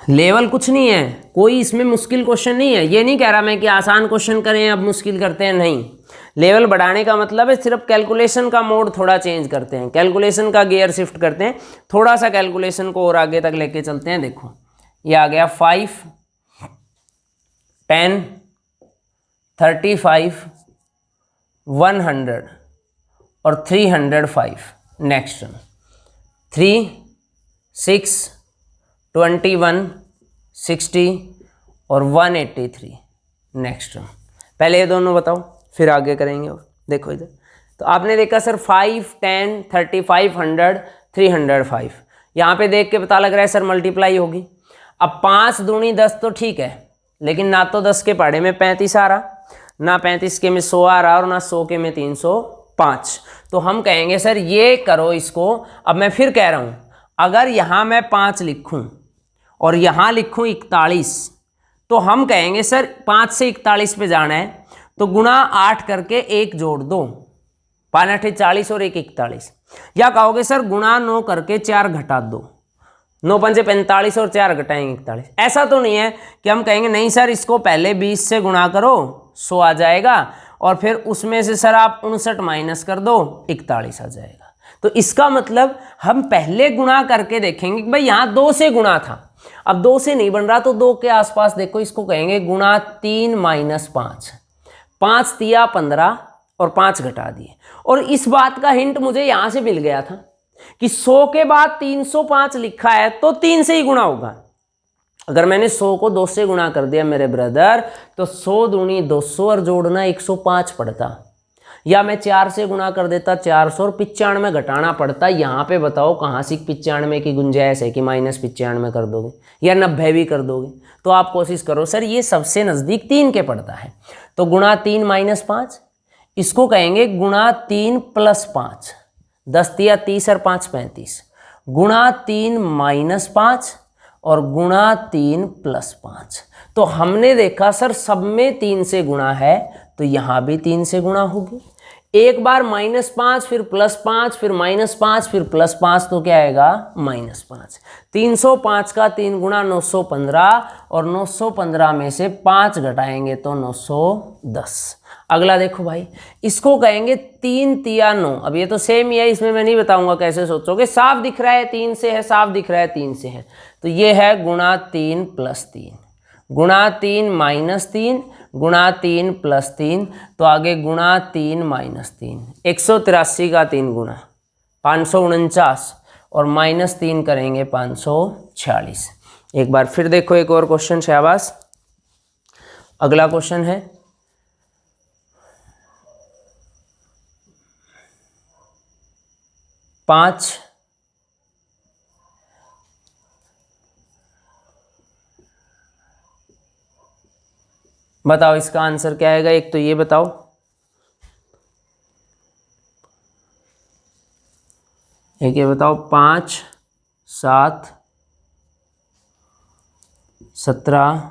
लेवल कुछ नहीं है, कोई इसमें मुश्किल क्वेश्चन नहीं है। ये नहीं कह रहा मैं कि आसान क्वेश्चन करें अब मुश्किल करते हैं, नहीं। लेवल बढ़ाने का मतलब है सिर्फ कैलकुलेशन का मोड थोड़ा चेंज करते हैं, कैलकुलेशन का गियर शिफ्ट करते हैं, थोड़ा सा कैलकुलेशन को और आगे तक लेके चलते हैं। देखो ये आ गया 5, 10, 35, 100 और 305। नेक्स्ट 3, 6, 21, 60 और 183। नेक्स्ट पहले ये दोनों बताओ फिर आगे करेंगे। और देखो इधर, तो आपने देखा सर 5, 10, 35, 100, 305। यहाँ पे देख के पता लग रहा है सर मल्टीप्लाई होगी। अब 5 दूनी 10 तो ठीक है, लेकिन ना तो 10 के पहाड़े में 35 आ रहा, ना 35 के में 100 आ रहा, और ना 100 के में 305। तो हम कहेंगे सर ये करो इसको। अब मैं फिर कह रहा हूँ, अगर यहाँ मैं 5 लिखूँ और यहाँ लिखूँ 41, तो हम कहेंगे सर 5 से 41 पे जाना है, तो गुणा 8 करके 1 जोड़ दो, 5 8 40 और 1 41। या कहोगे सर गुणा 9 करके 4 घटा दो, 9 पंजे 45 और 4 घटाएंगे 41। ऐसा तो नहीं है कि हम कहेंगे नहीं सर इसको पहले 20 से गुणा करो 100 आ जाएगा, और फिर उसमें से सर आप 59 माइनस कर दो 41 आ जाएगा। तो इसका मतलब हम पहले गुणा करके देखेंगे कि भाई यहाँ 2 से गुणा था, अब 2 से नहीं बन रहा तो 2 के आसपास देखो, इसको कहेंगे गुणा 3 - 5। 5 तिया 15 और 5 घटा दिए। और इस बात का हिंट मुझे यहाँ से मिल गया था कि 100 के बाद 305 लिखा है तो 3 से ही गुणा होगा। अगर मैंने 100 को 2 से गुणा कर दिया मेरे ब्रदर, तो 100 दूनी 200 और जोड़ना 105 पड़ता, या मैं 4 से गुणा कर देता 400 और 95 घटाना पड़ता। यहाँ पे बताओ कहाँ से 95 की गुंजाइश है कि -95 कर दोगे या 90 भी कर दोगे। तो आप कोशिश करो सर ये सबसे नज़दीक 3 के पड़ता है, तो गुणा 3 - 5, इसको कहेंगे गुणा 3 + 5। 10 तिया 30 और 5 35, गुणा 3 - 5 और गुणा 3 + 5। तो हमने देखा सर सब में 3 से गुणा है, तो यहाँ भी 3 से गुणा होगी। एक बार -5 फिर +5 फिर -5 फिर +5 तो क्या आएगा -5। 305 का 3 गुना 915 और 915 में से 5 घटाएंगे तो 910। अगला देखो भाई, इसको कहेंगे 3 तिया 9। अब ये तो सेम ही है, इसमें मैं नहीं बताऊंगा कैसे सोचोगे, साफ दिख रहा है 3 से है, साफ दिख रहा है 3 से है, तो ये है गुणा 3 + 3 गुणा 3 -3 गुणा 3 + 3, तो आगे गुणा 3 -3। 183 का 3 गुना 549 और -3 करेंगे 546। एक बार फिर देखो एक और क्वेश्चन शाबाश। अगला क्वेश्चन है 5 बताओ इसका आंसर क्या आएगा। एक तो ये बताओ, एक ये बताओ 5 7 17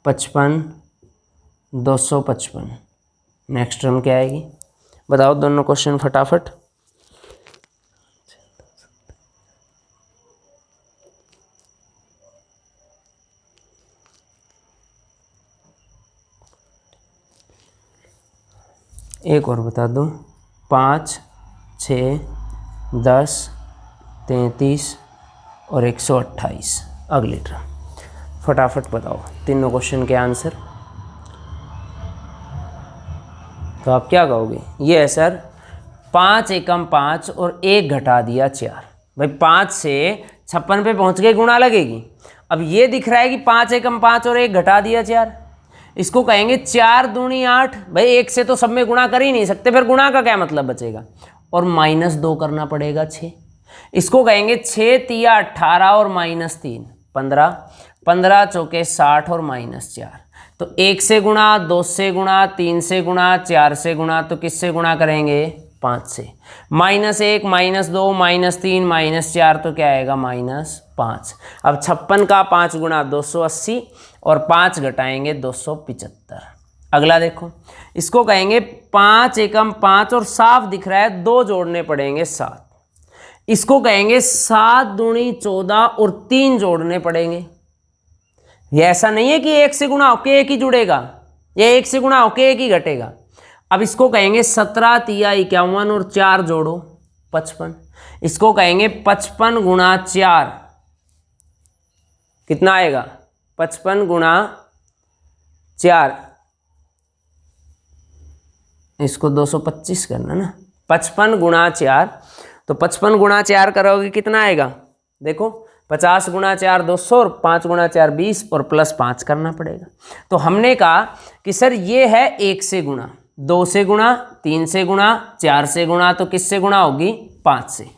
55 255। नेक्स्ट टर्म क्या आएगी बताओ दोनों क्वेश्चन फटाफट। एक और बता दो, 5 6 10 33 और 128। अगली टर्म फटाफट बताओ तीनों क्वेश्चन के आंसर। तो आप क्या कहोगे, ये है सर 5 एकम 5 और 1 घटा दिया 4। भाई 5 से 56 पे पहुंच गए, गुणा लगेगी। अब ये दिख रहा है कि 5 एकम 5 और 1 घटा दिया 4, इसको कहेंगे 4 दूनी 8। भाई 1 से तो सब में गुणा कर ही नहीं सकते, फिर गुणा का क्या मतलब बचेगा, और -2 करना पड़ेगा 6। इसको कहेंगे 6 तिया 18 और -3 15, 15 चौके 60 और -4। तो 1 से गुणा, 2 से गुणा, 3 से गुणा, 4 से गुणा, तो किससे गुणा करेंगे 5 से। -1 -2 -3 -4 तो क्या आएगा -5। अब 56 का 5 गुणा 280 और 5 घटाएंगे 275। अगला देखो, इसको कहेंगे 5 एकम 5 और साफ दिख रहा है 2 जोड़ने पड़ेंगे 7। इसको कहेंगे 7 दूनी 14 और 3 जोड़ने पड़ेंगे। ये ऐसा नहीं है कि 1 से गुणा होके 1 ही जुड़ेगा, ये 1 से गुणा होके 1 ही घटेगा। अब इसको कहेंगे 17 तिया 51 और 4 जोड़ो 55। इसको कहेंगे 55 गुणा 4 कितना आएगा, 55 गुणा 4, इसको 225 करना ना। 55 गुणा 4, तो 55 गुणा 4 करोगे कितना आएगा, देखो 50 गुणा 4 200 और 5 गुणा 4 20 और +5 करना पड़ेगा। तो हमने कहा कि सर ये है 1 से गुणा, 2 से गुणा, 3 से गुणा, 4 से गुणा, तो किससे गुणा होगी 5 से,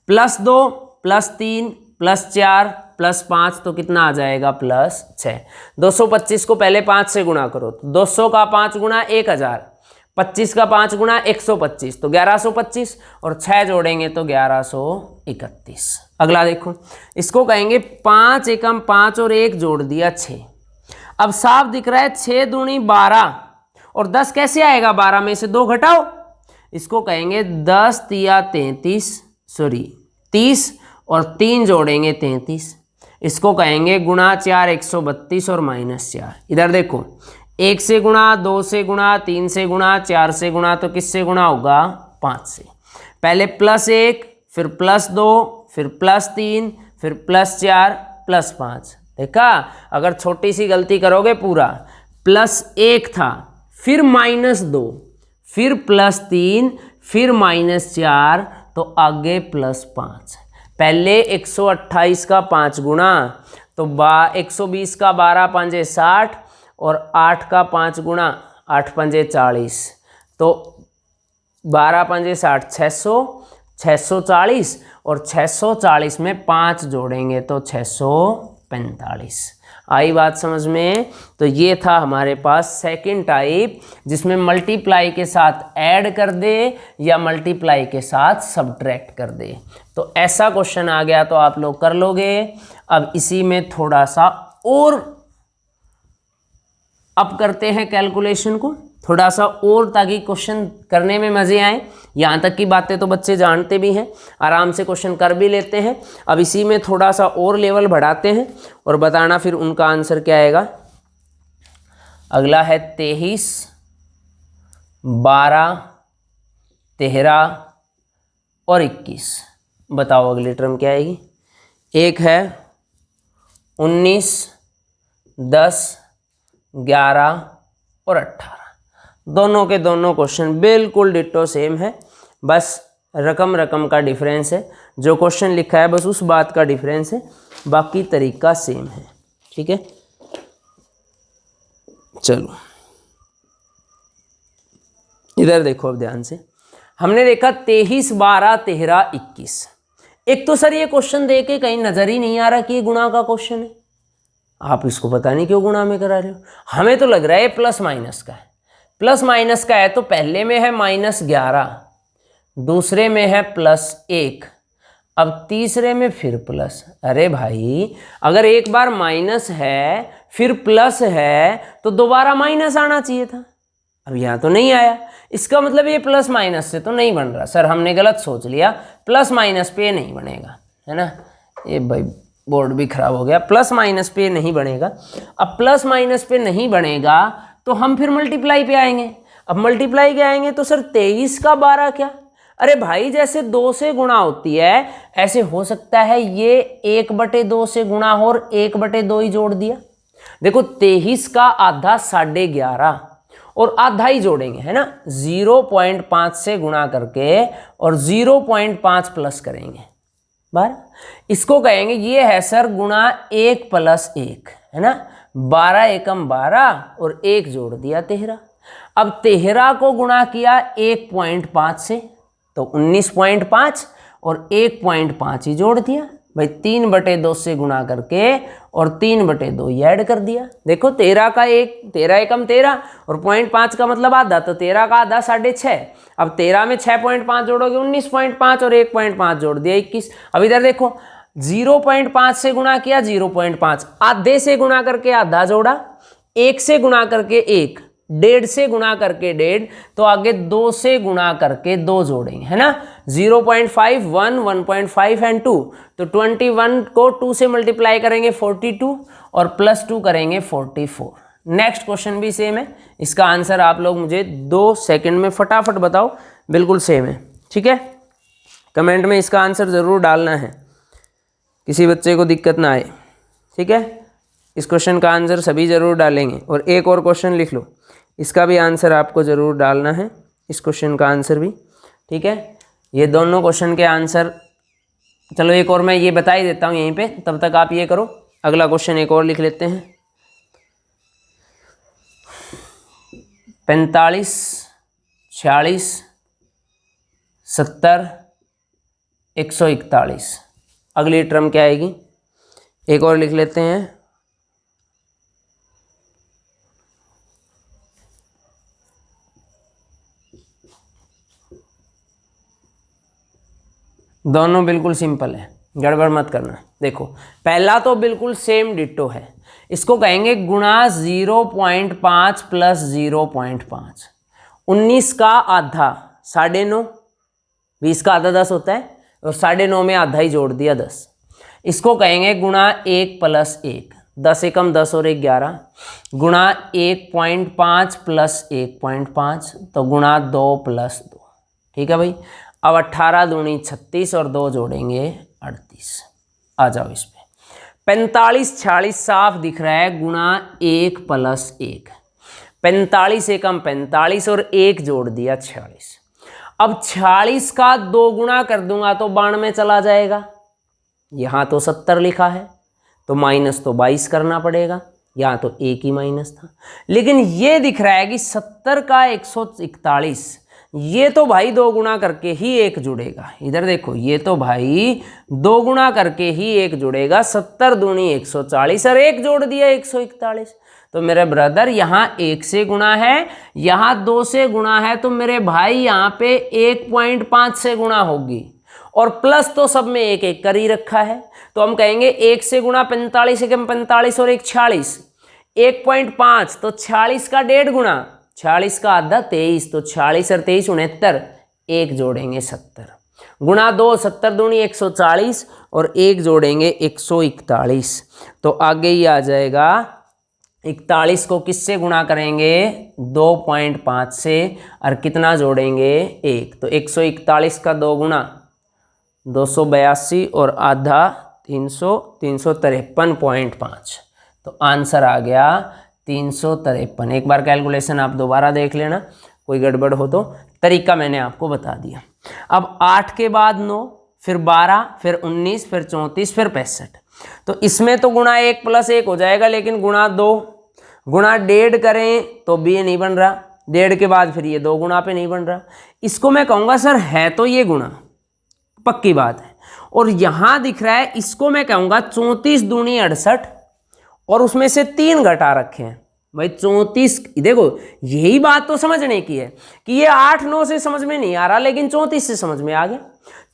+2 +3 +4 +5 तो कितना आ जाएगा +6। 225 को पहले 5 से गुणा करो, तो 200 का 5 गुणा 1000, 25 का 5 गुणा 125 तो 1125 और 6 जोड़ेंगे तो 1131। अगला देखो, इसको कहेंगे 5 एकम 5 और 1 जोड़ दिया 6। अब साफ दिख रहा है 6 दूनी 12 और 10 कैसे आएगा, 12 में से 2 घटाओ। इसको कहेंगे 10 तिया 30 और 3 जोड़ेंगे 33। इसको कहेंगे गुणा 4 132 और -4। इधर देखो 1 से गुणा, 2 से गुणा, 3 से गुणा, 4 से गुणा, तो किससे गुणा होगा 5 से। पहले +1 फिर +2 फिर +3 फिर +4 +5। देखा, अगर छोटी सी गलती करोगे पूरा +1 था, फिर -2 फिर +3 फिर -4 तो आगे +5। पहले 128 का 5 गुणा, तो 120 का 12 पंजे 60 और 8 का 5 गुणा 8 पंजे 40, तो 12 पंजे 60 600, 640 और 640 में 5 जोड़ेंगे तो 645। आई बात समझ में। तो ये था हमारे पास सेकंड टाइप, जिसमें मल्टीप्लाई के साथ ऐड कर दे या मल्टीप्लाई के साथ सब्ट्रैक्ट कर दे। तो ऐसा क्वेश्चन आ गया तो आप लोग कर लोगे। अब इसी में थोड़ा सा और अप करते हैं कैलकुलेशन को। थोड़ा सा और, ताकि क्वेश्चन करने में मज़े आए। यहाँ तक की बातें तो बच्चे जानते भी हैं, आराम से क्वेश्चन कर भी लेते हैं। अब इसी में थोड़ा सा और लेवल बढ़ाते हैं और बताना फिर उनका आंसर क्या आएगा। अगला है 23, 12, 13 और 21। बताओ अगली टर्म क्या आएगी। एक है 19, 10, 11 और 18। दोनों के दोनों क्वेश्चन बिल्कुल डिट्टो सेम है, बस रकम रकम का डिफरेंस है। जो क्वेश्चन लिखा है बस उस बात का डिफरेंस है, बाकी तरीका सेम है। ठीक है, चलो इधर देखो अब ध्यान से। हमने देखा 23, 12, 13, 21। एक तो सर ये क्वेश्चन दे के कहीं नजर ही नहीं आ रहा कि ये गुणा का क्वेश्चन है। आप इसको पता नहीं क्यों गुणा में करा रहे हो। हमें तो लग रहा है प्लस माइनस का है। प्लस माइनस का है तो पहले में है -11, दूसरे में है +1, अब तीसरे में फिर प्लस। अरे भाई, अगर एक बार माइनस है फिर प्लस है तो दोबारा माइनस आना चाहिए था। अब यहाँ तो नहीं आया, इसका मतलब ये प्लस माइनस से तो नहीं बन रहा। सर हमने गलत सोच लिया, प्लस माइनस पे नहीं बनेगा, है ना। ये भाई बोर्ड भी खराब हो गया। प्लस माइनस पे नहीं बनेगा। अब प्लस माइनस पे नहीं बनेगा तो हम फिर मल्टीप्लाई पे आएंगे। अब मल्टीप्लाई के आएंगे तो सर 23 का 12 क्या। अरे भाई, जैसे 2 से गुणा होती है ऐसे हो सकता है ये 1/2 से गुणा हो और 1/2 ही जोड़ दिया। देखो 23 का आधा 11.5 और आधा ही जोड़ेंगे, है ना। 0.5 से गुणा करके और 0.5 प्लस करेंगे 12। इसको कहेंगे ये है सर गुणा 1 + 1, है ना। 12 एकम 12 और 1 जोड़ दिया 13। अब 13 को गुणा किया 1.5 से तो 19.5 और 1.5 ही जोड़ दिया। भाई 3/2 से गुणा करके और 3/2 ही ऐड कर दिया। देखो 13 का 13 एकम 13 और 0.5 का मतलब आधा, तो 13 का आधा 6.5। अब 13 में 6.5 जोड़ोगे 19.5 और 1.5 जोड़ दिया 21। अब इधर देखो 0.5 से गुणा किया 0.5, आधे से गुणा करके आधा जोड़ा, 1 से गुणा करके 1, 1.5 से गुणा करके 1.5, तो आगे 2 से गुणा करके 2 जोड़ेंगे, है ना। 0.5, 1, 1.5 एंड 2, तो 21 को 2 से मल्टीप्लाई करेंगे 42 और +2 करेंगे 44। नेक्स्ट क्वेश्चन भी सेम है। इसका आंसर आप लोग मुझे 2 सेकंड में फटाफट बताओ, बिल्कुल सेम है। ठीक है, कमेंट में इसका आंसर ज़रूर डालना है, किसी बच्चे को दिक्कत ना आए। ठीक है, इस क्वेश्चन का आंसर सभी ज़रूर डालेंगे। और एक और क्वेश्चन लिख लो, इसका भी आंसर आपको ज़रूर डालना है, इस क्वेश्चन का आंसर भी। ठीक है, ये दोनों क्वेश्चन के आंसर, चलो एक और मैं ये बता ही देता हूँ यहीं पे, तब तक आप ये करो। अगला क्वेश्चन एक और लिख लेते हैं। 45, 46, 70, 141। अगली टर्म क्या आएगी, एक और लिख लेते हैं। दोनों बिल्कुल सिंपल है, गड़बड़ मत करना। देखो पहला तो बिल्कुल सेम डिट्टो है, इसको कहेंगे गुणा 0.5 + 0.5। 19 का आधा 9.5, 20 का आधा 10 होता है और 9.5 में आधा ही जोड़ दिया 10। इसको कहेंगे गुणा 1 + 1, 10 एकम 10 और 1 11, गुणा 1.5 + 1.5, तो गुणा 2 + 2। ठीक है भाई, अब 18 दूनी 36 और 2 जोड़ेंगे 38। आ जाओ इस पे, 45, 46 साफ दिख रहा है, गुणा 1 + 1, 45 एकम 45 और 1 जोड़ दिया 46। अब 46 का 2 गुणा कर दूंगा तो 92 में चला जाएगा। यहाँ तो 70 लिखा है तो माइनस तो 22 करना पड़ेगा, यहाँ तो 1 ही माइनस था। लेकिन ये दिख रहा है कि 70 का 141, ये तो भाई 2 गुणा करके ही 1 जुड़ेगा। इधर देखो, ये तो भाई 2 गुणा करके ही 1 जुड़ेगा। 70 दूनी 140 और 1 जोड़ दिया 141। तो मेरे ब्रदर यहाँ 1 से गुणा है, यहाँ 2 से गुणा है, तो मेरे भाई यहाँ पे 1.5 से गुणा होगी। और प्लस तो सब में 1 1 कर ही रखा है, तो हम कहेंगे 1 से गुणा 45 एकम 45 और 1 46, 1.5 तो 46 का 1.5 गुणा 46 का आधा 23, तो 46 और 23 69, एक जोड़ेंगे 70, गुणा 2 70 दूनी 140 और एक जोड़ेंगे 141, तो आगे ही आ जाएगा 41 को किससे गुणा करेंगे 2.5 से और कितना जोड़ेंगे 1, तो 141 का 2 गुना 282 और आधा 300 353.5, तो आंसर आ गया 353। एक बार कैलकुलेशन आप दोबारा देख लेना, कोई गड़बड़ हो तो, तरीका मैंने आपको बता दिया। अब 8 के बाद 9, फिर 12, फिर 19, फिर 34, फिर 65, तो इसमें तो गुणा 1 + 1 हो जाएगा, लेकिन गुणा 2 गुणा 1.5 करें तो भी ये नहीं बन रहा, 1.5 के बाद फिर ये 2 गुणा पे नहीं बन रहा। इसको मैं कहूँगा सर है तो ये गुणा, पक्की बात है, और यहाँ दिख रहा है, इसको मैं कहूँगा 34 दूनी 68 और उसमें से 3 घटा रखे हैं। भाई 34, देखो यही बात तो समझने की है कि ये 8 9 से समझ में नहीं आ रहा, लेकिन 34 से समझ में आ गया।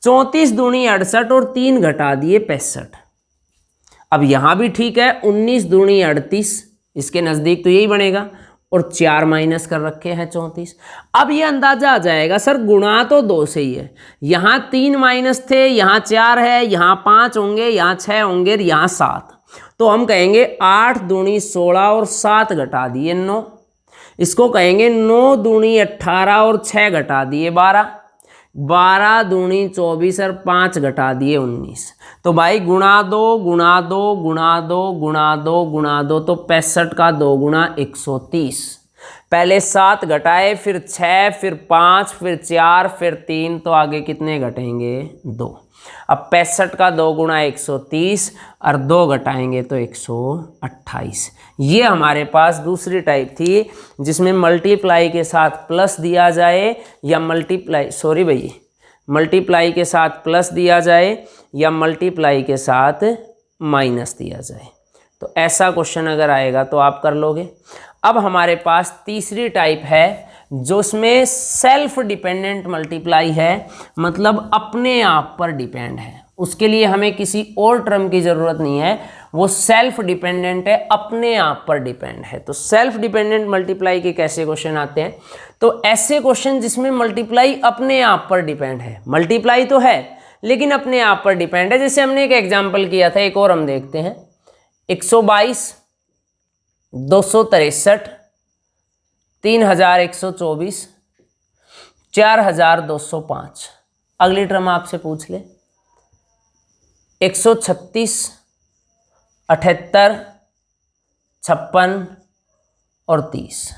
34 दूनी 68 और 3 घटा दिए 65। अब यहां भी ठीक है, 19 दूनी 38, इसके नजदीक तो यही बनेगा, और 4 माइनस कर रखे हैं 34। अब ये अंदाजा आ जाएगा सर गुणा तो 2 से ही है, यहां 3 माइनस थे, यहां 4 है, यहां 5 होंगे, यहां 6 होंगे, यहां 7, तो हम कहेंगे 8 दूनी 16 और 7 घटा दिए 9। इसको कहेंगे 9 दूनी 18 और 6 घटा दिए 12, 12 दूनी 24 और 5 घटा दिए 19। तो भाई गुणा 2 गुणा 2 गुणा 2 गुणा 2 गुणा 2, तो 65 का 2 गुणा 130। पहले 7 घटाए, फिर 6, फिर 5, फिर 4, फिर 3, तो आगे कितने घटेंगे 2। अब 65 का 2 गुणा 130 और 2 घटाएंगे तो 128। ये हमारे पास दूसरी टाइप थी जिसमें मल्टीप्लाई के साथ प्लस दिया जाए या मल्टीप्लाई के साथ प्लस दिया जाए या मल्टीप्लाई के साथ माइनस दिया जाए। तो ऐसा क्वेश्चन अगर आएगा तो आप कर लोगे। अब हमारे पास तीसरी टाइप है जो इसमें सेल्फ डिपेंडेंट मल्टीप्लाई है, मतलब अपने आप पर डिपेंड है, उसके लिए हमें किसी और टर्म की ज़रूरत नहीं है, वो सेल्फ डिपेंडेंट है, अपने आप पर डिपेंड है। तो सेल्फ डिपेंडेंट मल्टीप्लाई के कैसे क्वेश्चन आते हैं, तो ऐसे क्वेश्चन जिसमें मल्टीप्लाई अपने आप पर डिपेंड है, मल्टीप्लाई तो है लेकिन अपने आप पर डिपेंड है। जैसे हमने एक एग्जाम्पल किया था, एक और हम देखते हैं, 122 263 3124 4205। अगली टर्म आपसे पूछ ले, 136 78 56 और 30,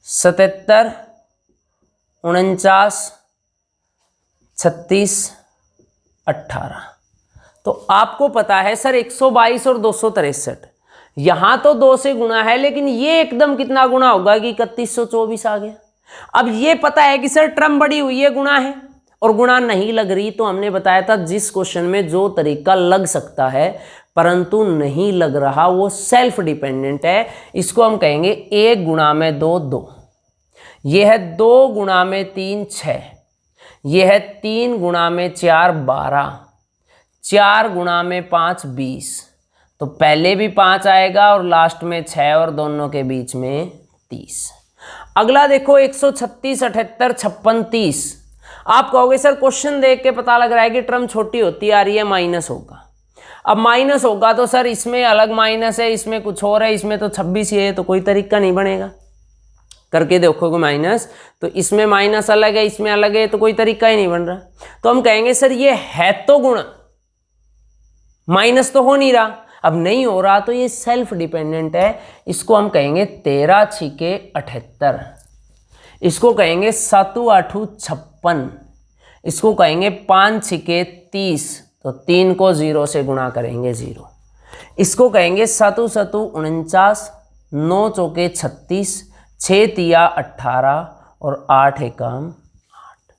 77 49 36 18। तो आपको पता है सर 122 और 263, यहां तो 2 से गुणा है, लेकिन ये एकदम कितना गुणा होगा कि 3124 आ गया। अब ये पता है कि सर टर्म बड़ी हुई है, गुणा है, और गुणा नहीं लग रही, तो हमने बताया था जिस क्वेश्चन में जो तरीका लग सकता है परंतु नहीं लग रहा वो सेल्फ डिपेंडेंट है। इसको हम कहेंगे 1 गुणा में 2 2, यह है 2 गुणा में 3 6, यह है 3 गुणा में 4 12, 4 गुणा में 5 20, तो पहले भी 5 आएगा और लास्ट में 6 और दोनों के बीच में 30। अगला देखो 136 78 56 30। आप कहोगे सर क्वेश्चन देख के पता लग रहा है कि टर्म छोटी होती आ रही है, माइनस होगा। अब माइनस होगा तो सर इसमें अलग माइनस है, इसमें कुछ और है, इसमें तो 26 ही है, तो कोई तरीका नहीं बनेगा। करके देखोगे माइनस, तो इसमें माइनस अलग है, इसमें अलग है, तो कोई तरीका ही नहीं बन रहा। तो हम कहेंगे सर ये है तो गुणा, माइनस तो हो नहीं रहा। अब नहीं हो रहा तो ये सेल्फ डिपेंडेंट है। इसको हम कहेंगे 13 छिके 78, इसको कहेंगे 7 8 56, इसको कहेंगे 5 छिके 30, तो 3 को 0 से गुणा करेंगे 0। इसको कहेंगे 7 7 49, 9 चौके 36, 6 तिया 18 और 8 एकम 8।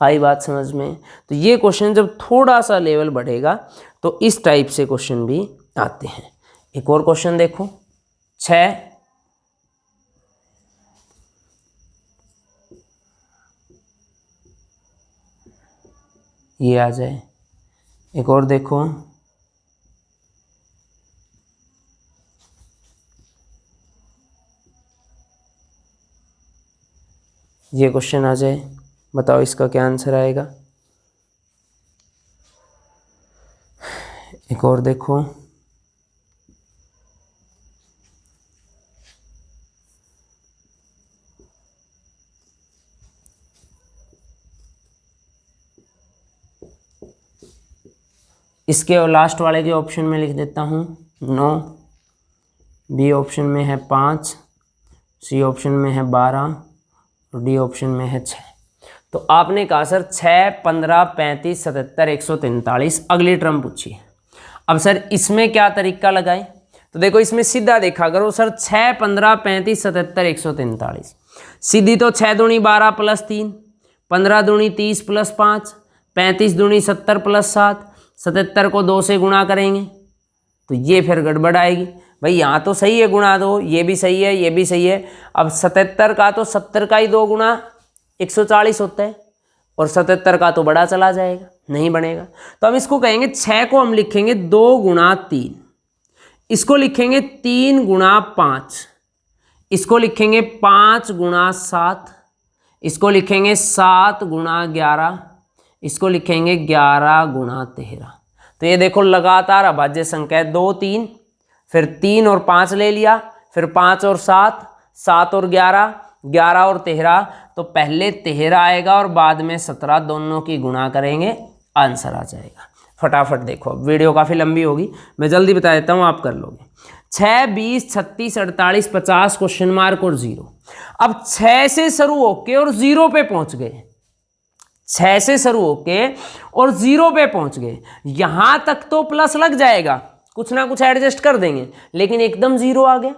आई बात समझ में? तो ये क्वेश्चन जब थोड़ा सा लेवल बढ़ेगा तो इस टाइप से क्वेश्चन भी आते हैं। एक और क्वेश्चन देखो, 6 ये आ जाए। एक और देखो, 6 ये क्वेश्चन आ जाए, बताओ इसका क्या आंसर आएगा। एक और देखो, इसके और लास्ट वाले के ऑप्शन में लिख देता हूँ 9, बी ऑप्शन में है 5, सी ऑप्शन में है 12 और डी ऑप्शन में है 6। तो आपने कहा सर 6, 15, 35, 77, 143 अगली टर्म पूछी है। अब सर इसमें क्या तरीका लगाएं, तो देखो इसमें सीधा देखा करो सर 6, 15, 35, 77, 143 सीधी तो 6 दूनी 12 प्लस 3, 15 दूनी 30 प्लस 5, 35 दूनी 70 प्लस 7, 77 को 2 से गुणा करेंगे तो ये फिर गड़बड़ आएगी। भाई यहाँ तो सही है, गुणा दो, ये भी सही है, ये भी सही है। अब 77 का तो 70 का ही 2 गुणा 140 होता है और 77 का तो बड़ा चला जाएगा, नहीं बनेगा। तो हम इसको कहेंगे 6 को हम लिखेंगे 2 गुणा 3, इसको लिखेंगे 3 गुणा 5, इसको लिखेंगे 5 गुणा 7, इसको लिखेंगे 7 गुणा 11, इसको लिखेंगे 11 गुणा 13। तो ये देखो लगातार अभाज्य संख्या है, 2 3, फिर 3 और 5 ले लिया, फिर 5 और 7, 7 और 11, 11 और 13, तो पहले 13 आएगा और बाद में 17, दोनों की गुणा करेंगे, आंसर आ जाएगा। फटाफट देखो, वीडियो काफ़ी लंबी होगी, मैं जल्दी बता देता हूँ, आप कर लोगे। 6, 20, 36, 48, 50 क्वेश्चन मार्क और 0। अब 6 से शुरू होके और 0 पे पहुंच गए, 6 से शुरू होके और 0 पे पहुंच गए। यहां तक तो प्लस लग जाएगा, कुछ ना कुछ एडजस्ट कर देंगे, लेकिन एकदम 0 आ गया।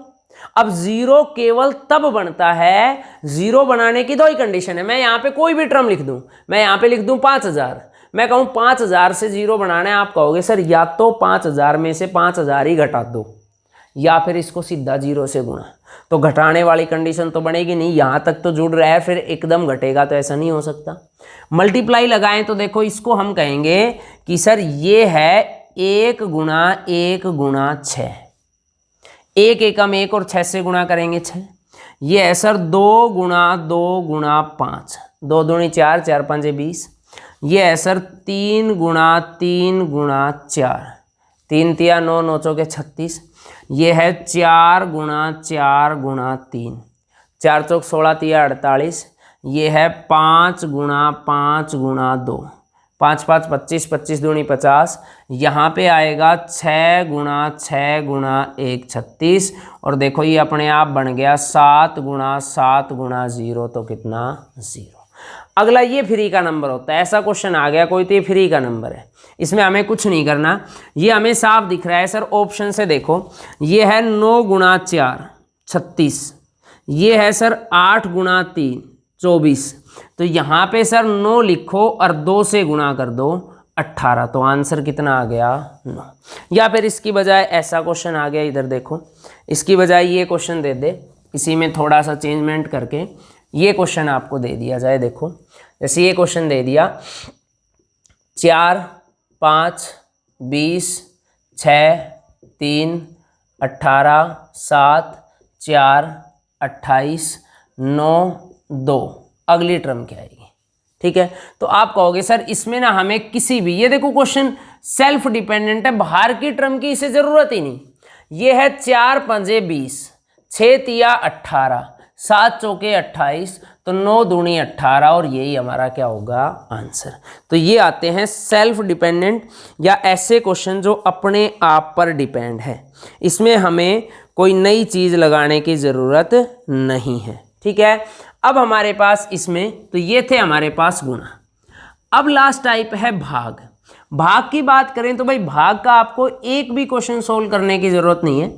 अब 0 केवल तब बनता है, 0 बनाने की 2 ही कंडीशन है। मैं यहाँ पे कोई भी टर्म लिख दूं, मैं यहाँ पे लिख दूं 5000, मैं कहूँ 5000 से 0 बनाना है, आप कहोगे सर या तो 5000 में से 5000 ही घटा दो या फिर इसको सीधा 0 से गुणा। तो घटाने वाली कंडीशन तो बनेगी नहीं, यहाँ तक तो जुड़ रहा है, फिर एकदम घटेगा तो ऐसा नहीं हो सकता। मल्टीप्लाई लगाएं तो देखो इसको हम कहेंगे कि सर ये है 1 गुणा 1 गुणा 6, 1 एकम 1 और 6 से गुणा करेंगे 6। ये है सर 2 गुणा 2 गुणा 5, 2 दूनी 4, 4 5 20। ये है सर 3 गुणा 3 गुणा 4, 3 तिया 9, 9 चौके 36। ये है 4 गुणा 4 गुणा 3, 4 चौक 16 तिया 48। ये है 5 गुणा 5 गुणा 2, 5 5 25, 25 दूनी 50। यहाँ पे आएगा 6 गुणा 6 गुणा 1 36। और देखो ये अपने आप बन गया 7 गुणा 7 गुणा 0, तो कितना 0। अगला ये फ्री का नंबर होता है, ऐसा क्वेश्चन आ गया कोई तो ये फ्री का नंबर है, इसमें हमें कुछ नहीं करना, ये हमें साफ दिख रहा है सर। ऑप्शन से देखो, ये है 9 गुणा 4 36, ये है सर 8 गुणा 3 24। तो यहाँ पे सर 9 लिखो और 2 से गुणा कर दो 18, तो आंसर कितना आ गया 9। या फिर इसकी बजाय ऐसा क्वेश्चन आ गया, इधर देखो, इसकी बजाय ये क्वेश्चन दे दे, इसी में थोड़ा सा चेंजमेंट करके ये क्वेश्चन आपको दे दिया जाए। देखो जैसे ये क्वेश्चन दे दिया 4 5 20 6 3 18 7 4 28 9 2, अगली टर्म क्या आएगी? ठीक है, तो आप कहोगे सर इसमें ना हमें किसी भी, ये देखो क्वेश्चन सेल्फ डिपेंडेंट है, बाहर की टर्म की इसे जरूरत ही नहीं। ये है 4 पंजे 20, 6 तिया 18, 7 चौके 28, तो 9 दूनी 18, और यही हमारा क्या होगा आंसर। तो ये आते हैं सेल्फ डिपेंडेंट या ऐसे क्वेश्चन जो अपने आप पर डिपेंड है, इसमें हमें कोई नई चीज लगाने की जरूरत नहीं है। ठीक है, अब हमारे पास इसमें तो ये थे हमारे पास गुणा। अब लास्ट टाइप है भाग। भाग की बात करें तो भाई भाग का आपको एक भी क्वेश्चन सोल्व करने की जरूरत नहीं है,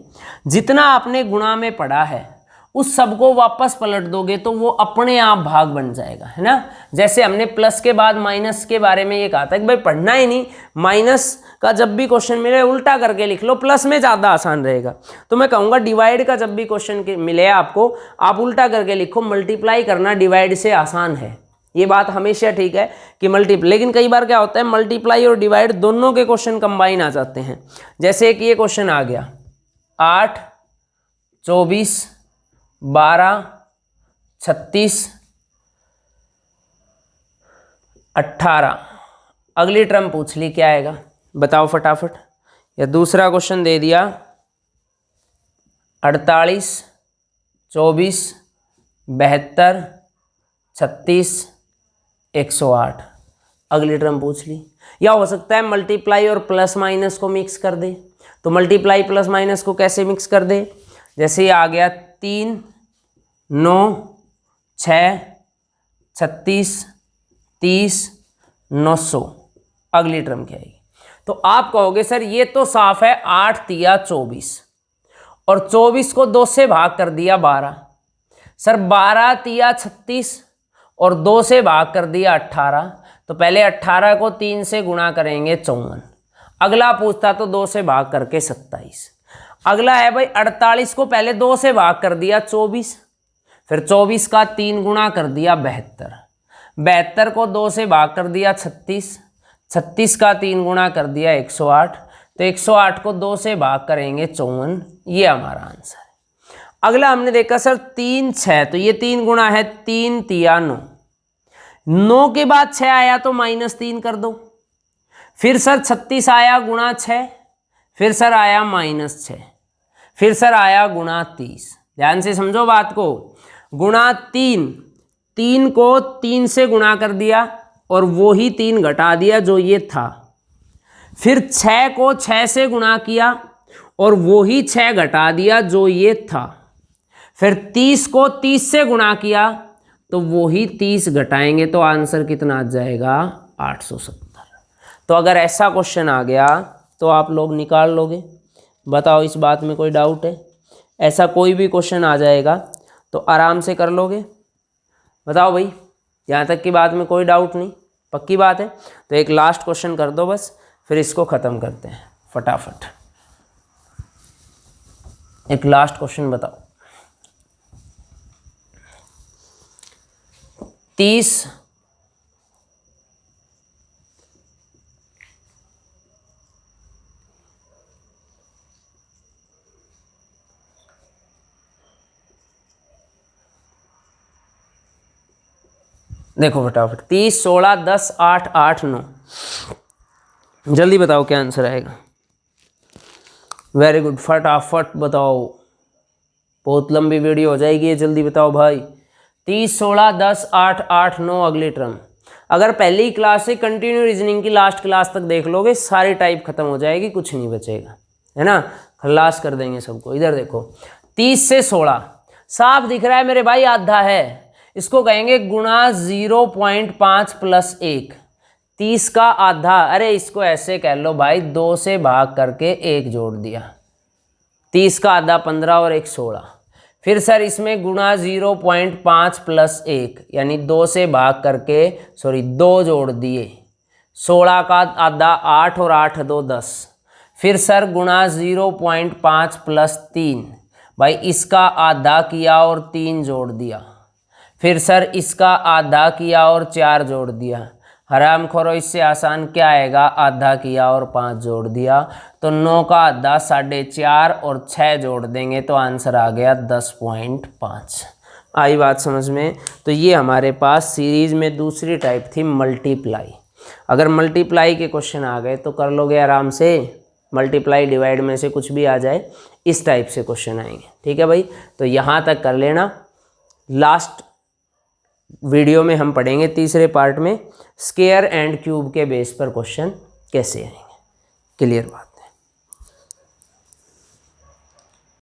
जितना आपने गुणा में पढ़ा है उस सबको वापस पलट दोगे तो वो अपने आप भाग बन जाएगा, है ना। जैसे हमने प्लस के बाद माइनस के बारे में ये कहा था कि भाई पढ़ना ही नहीं, माइनस का जब भी क्वेश्चन मिले उल्टा करके लिख लो, प्लस में ज़्यादा आसान रहेगा। तो मैं कहूँगा डिवाइड का जब भी क्वेश्चन मिले आपको, आप उल्टा करके लिखो, मल्टीप्लाई करना डिवाइड से आसान है। ये बात हमेशा ठीक है कि लेकिन कई बार क्या होता है मल्टीप्लाई और डिवाइड दोनों के क्वेश्चन कंबाइन आ जाते हैं। जैसे कि ये क्वेश्चन आ गया 8 24 12 36 18। अगली टर्म पूछ ली, क्या आएगा बताओ फटाफट। या दूसरा क्वेश्चन दे दिया 48, 24, 72, 36, 108। अगली टर्म पूछ ली। या हो सकता है मल्टीप्लाई और प्लस माइनस को मिक्स कर दे। तो मल्टीप्लाई प्लस माइनस को कैसे मिक्स कर दे, जैसे ये आ गया 3, 9, 6, 36, 30, 900। अगली टर्म क्या आएगी? तो आप कहोगे सर ये तो साफ है, 8 तिया 24 और 24 को 2 से भाग कर दिया 12। सर 12 तिया 36 और 2 से भाग कर दिया 18। तो पहले 18 को 3 से गुणा करेंगे 54। अगला पूछता तो 2 से भाग करके 27। अगला है भाई 48 को पहले 2 से भाग कर दिया 24, फिर 24 का 3 गुणा कर दिया 72। 72 को 2 से भाग कर दिया 36, 36 का 3 गुणा कर दिया 108। तो 108 को 2 से भाग करेंगे 54। ये हमारा आंसर है। अगला हमने देखा सर 3, 6, तो ये 3 गुणा है 3 तिया 9। 9 के बाद 6 आया तो -3 कर दो। फिर सर 36 आया गुणा 6, फिर सर आया -6, फिर सर आया गुणा 30। ध्यान से समझो बात को। गुणा 3, 3 को 3 से गुणा कर दिया और वो ही 3 घटा दिया जो ये था। फिर 6 को 6 से गुणा किया और वो ही 6 घटा दिया जो ये था। फिर 30 को 30 से गुणा किया तो वो ही 30 घटाएंगे तो आंसर कितना आ जाएगा 870। तो अगर ऐसा क्वेश्चन आ गया तो आप लोग निकाल लोगे। बताओ इस बात में कोई डाउट है? ऐसा कोई भी क्वेश्चन आ जाएगा तो आराम से कर लोगे। बताओ भाई, यहाँ तक की बात में कोई डाउट नहीं, पक्की बात है? तो एक लास्ट क्वेश्चन कर दो बस, फिर इसको ख़त्म करते हैं फटाफट। एक लास्ट क्वेश्चन बताओ। 30, देखो फटाफट, 30, 16, 10, 8, 8, 9। जल्दी बताओ क्या आंसर आएगा। वेरी गुड, फटाफट बताओ, बहुत लंबी वीडियो हो जाएगी ये, जल्दी बताओ भाई। 30, 16, 10, 8, 8, 9 अगली टर्म। अगर पहली क्लास से कंटिन्यू रीजनिंग की लास्ट क्लास तक देख लोगे, सारी टाइप खत्म हो जाएगी, कुछ नहीं बचेगा, है ना। खलास कर देंगे सबको। इधर देखो 30 से 16 साफ दिख रहा है मेरे भाई, आधा है। इसको कहेंगे गुणा 0.5 + 1। 30 का आधा, अरे इसको ऐसे कह लो भाई, 2 से भाग करके 1 जोड़ दिया। 30 का आधा 15 और 1 16। फिर सर इसमें गुणा 0.5 + 1 यानी 2 से भाग करके 2 जोड़ दिए। 16 का आधा 8 और 8 2 10। फिर सर गुणा 0.5 + 3, भाई इसका आधा किया और 3 जोड़ दिया। फिर सर इसका आधा किया और 4 जोड़ दिया। हराम खोरो, इससे आसान क्या आएगा, आधा किया और 5 जोड़ दिया। तो 9 का आधा 4.5 और 6 जोड़ देंगे तो आंसर आ गया 10.5। आई बात समझ में? तो ये हमारे पास सीरीज में दूसरी टाइप थी मल्टीप्लाई। अगर मल्टीप्लाई के क्वेश्चन आ गए तो कर लोगे आराम से। मल्टीप्लाई डिवाइड में से कुछ भी आ जाए, इस टाइप से क्वेश्चन आएंगे। ठीक है भाई, तो यहाँ तक कर लेना। लास्ट वीडियो में हम पढ़ेंगे तीसरे पार्ट में स्क्वायर एंड क्यूब के बेस पर क्वेश्चन कैसे आएंगे। क्लियर बात?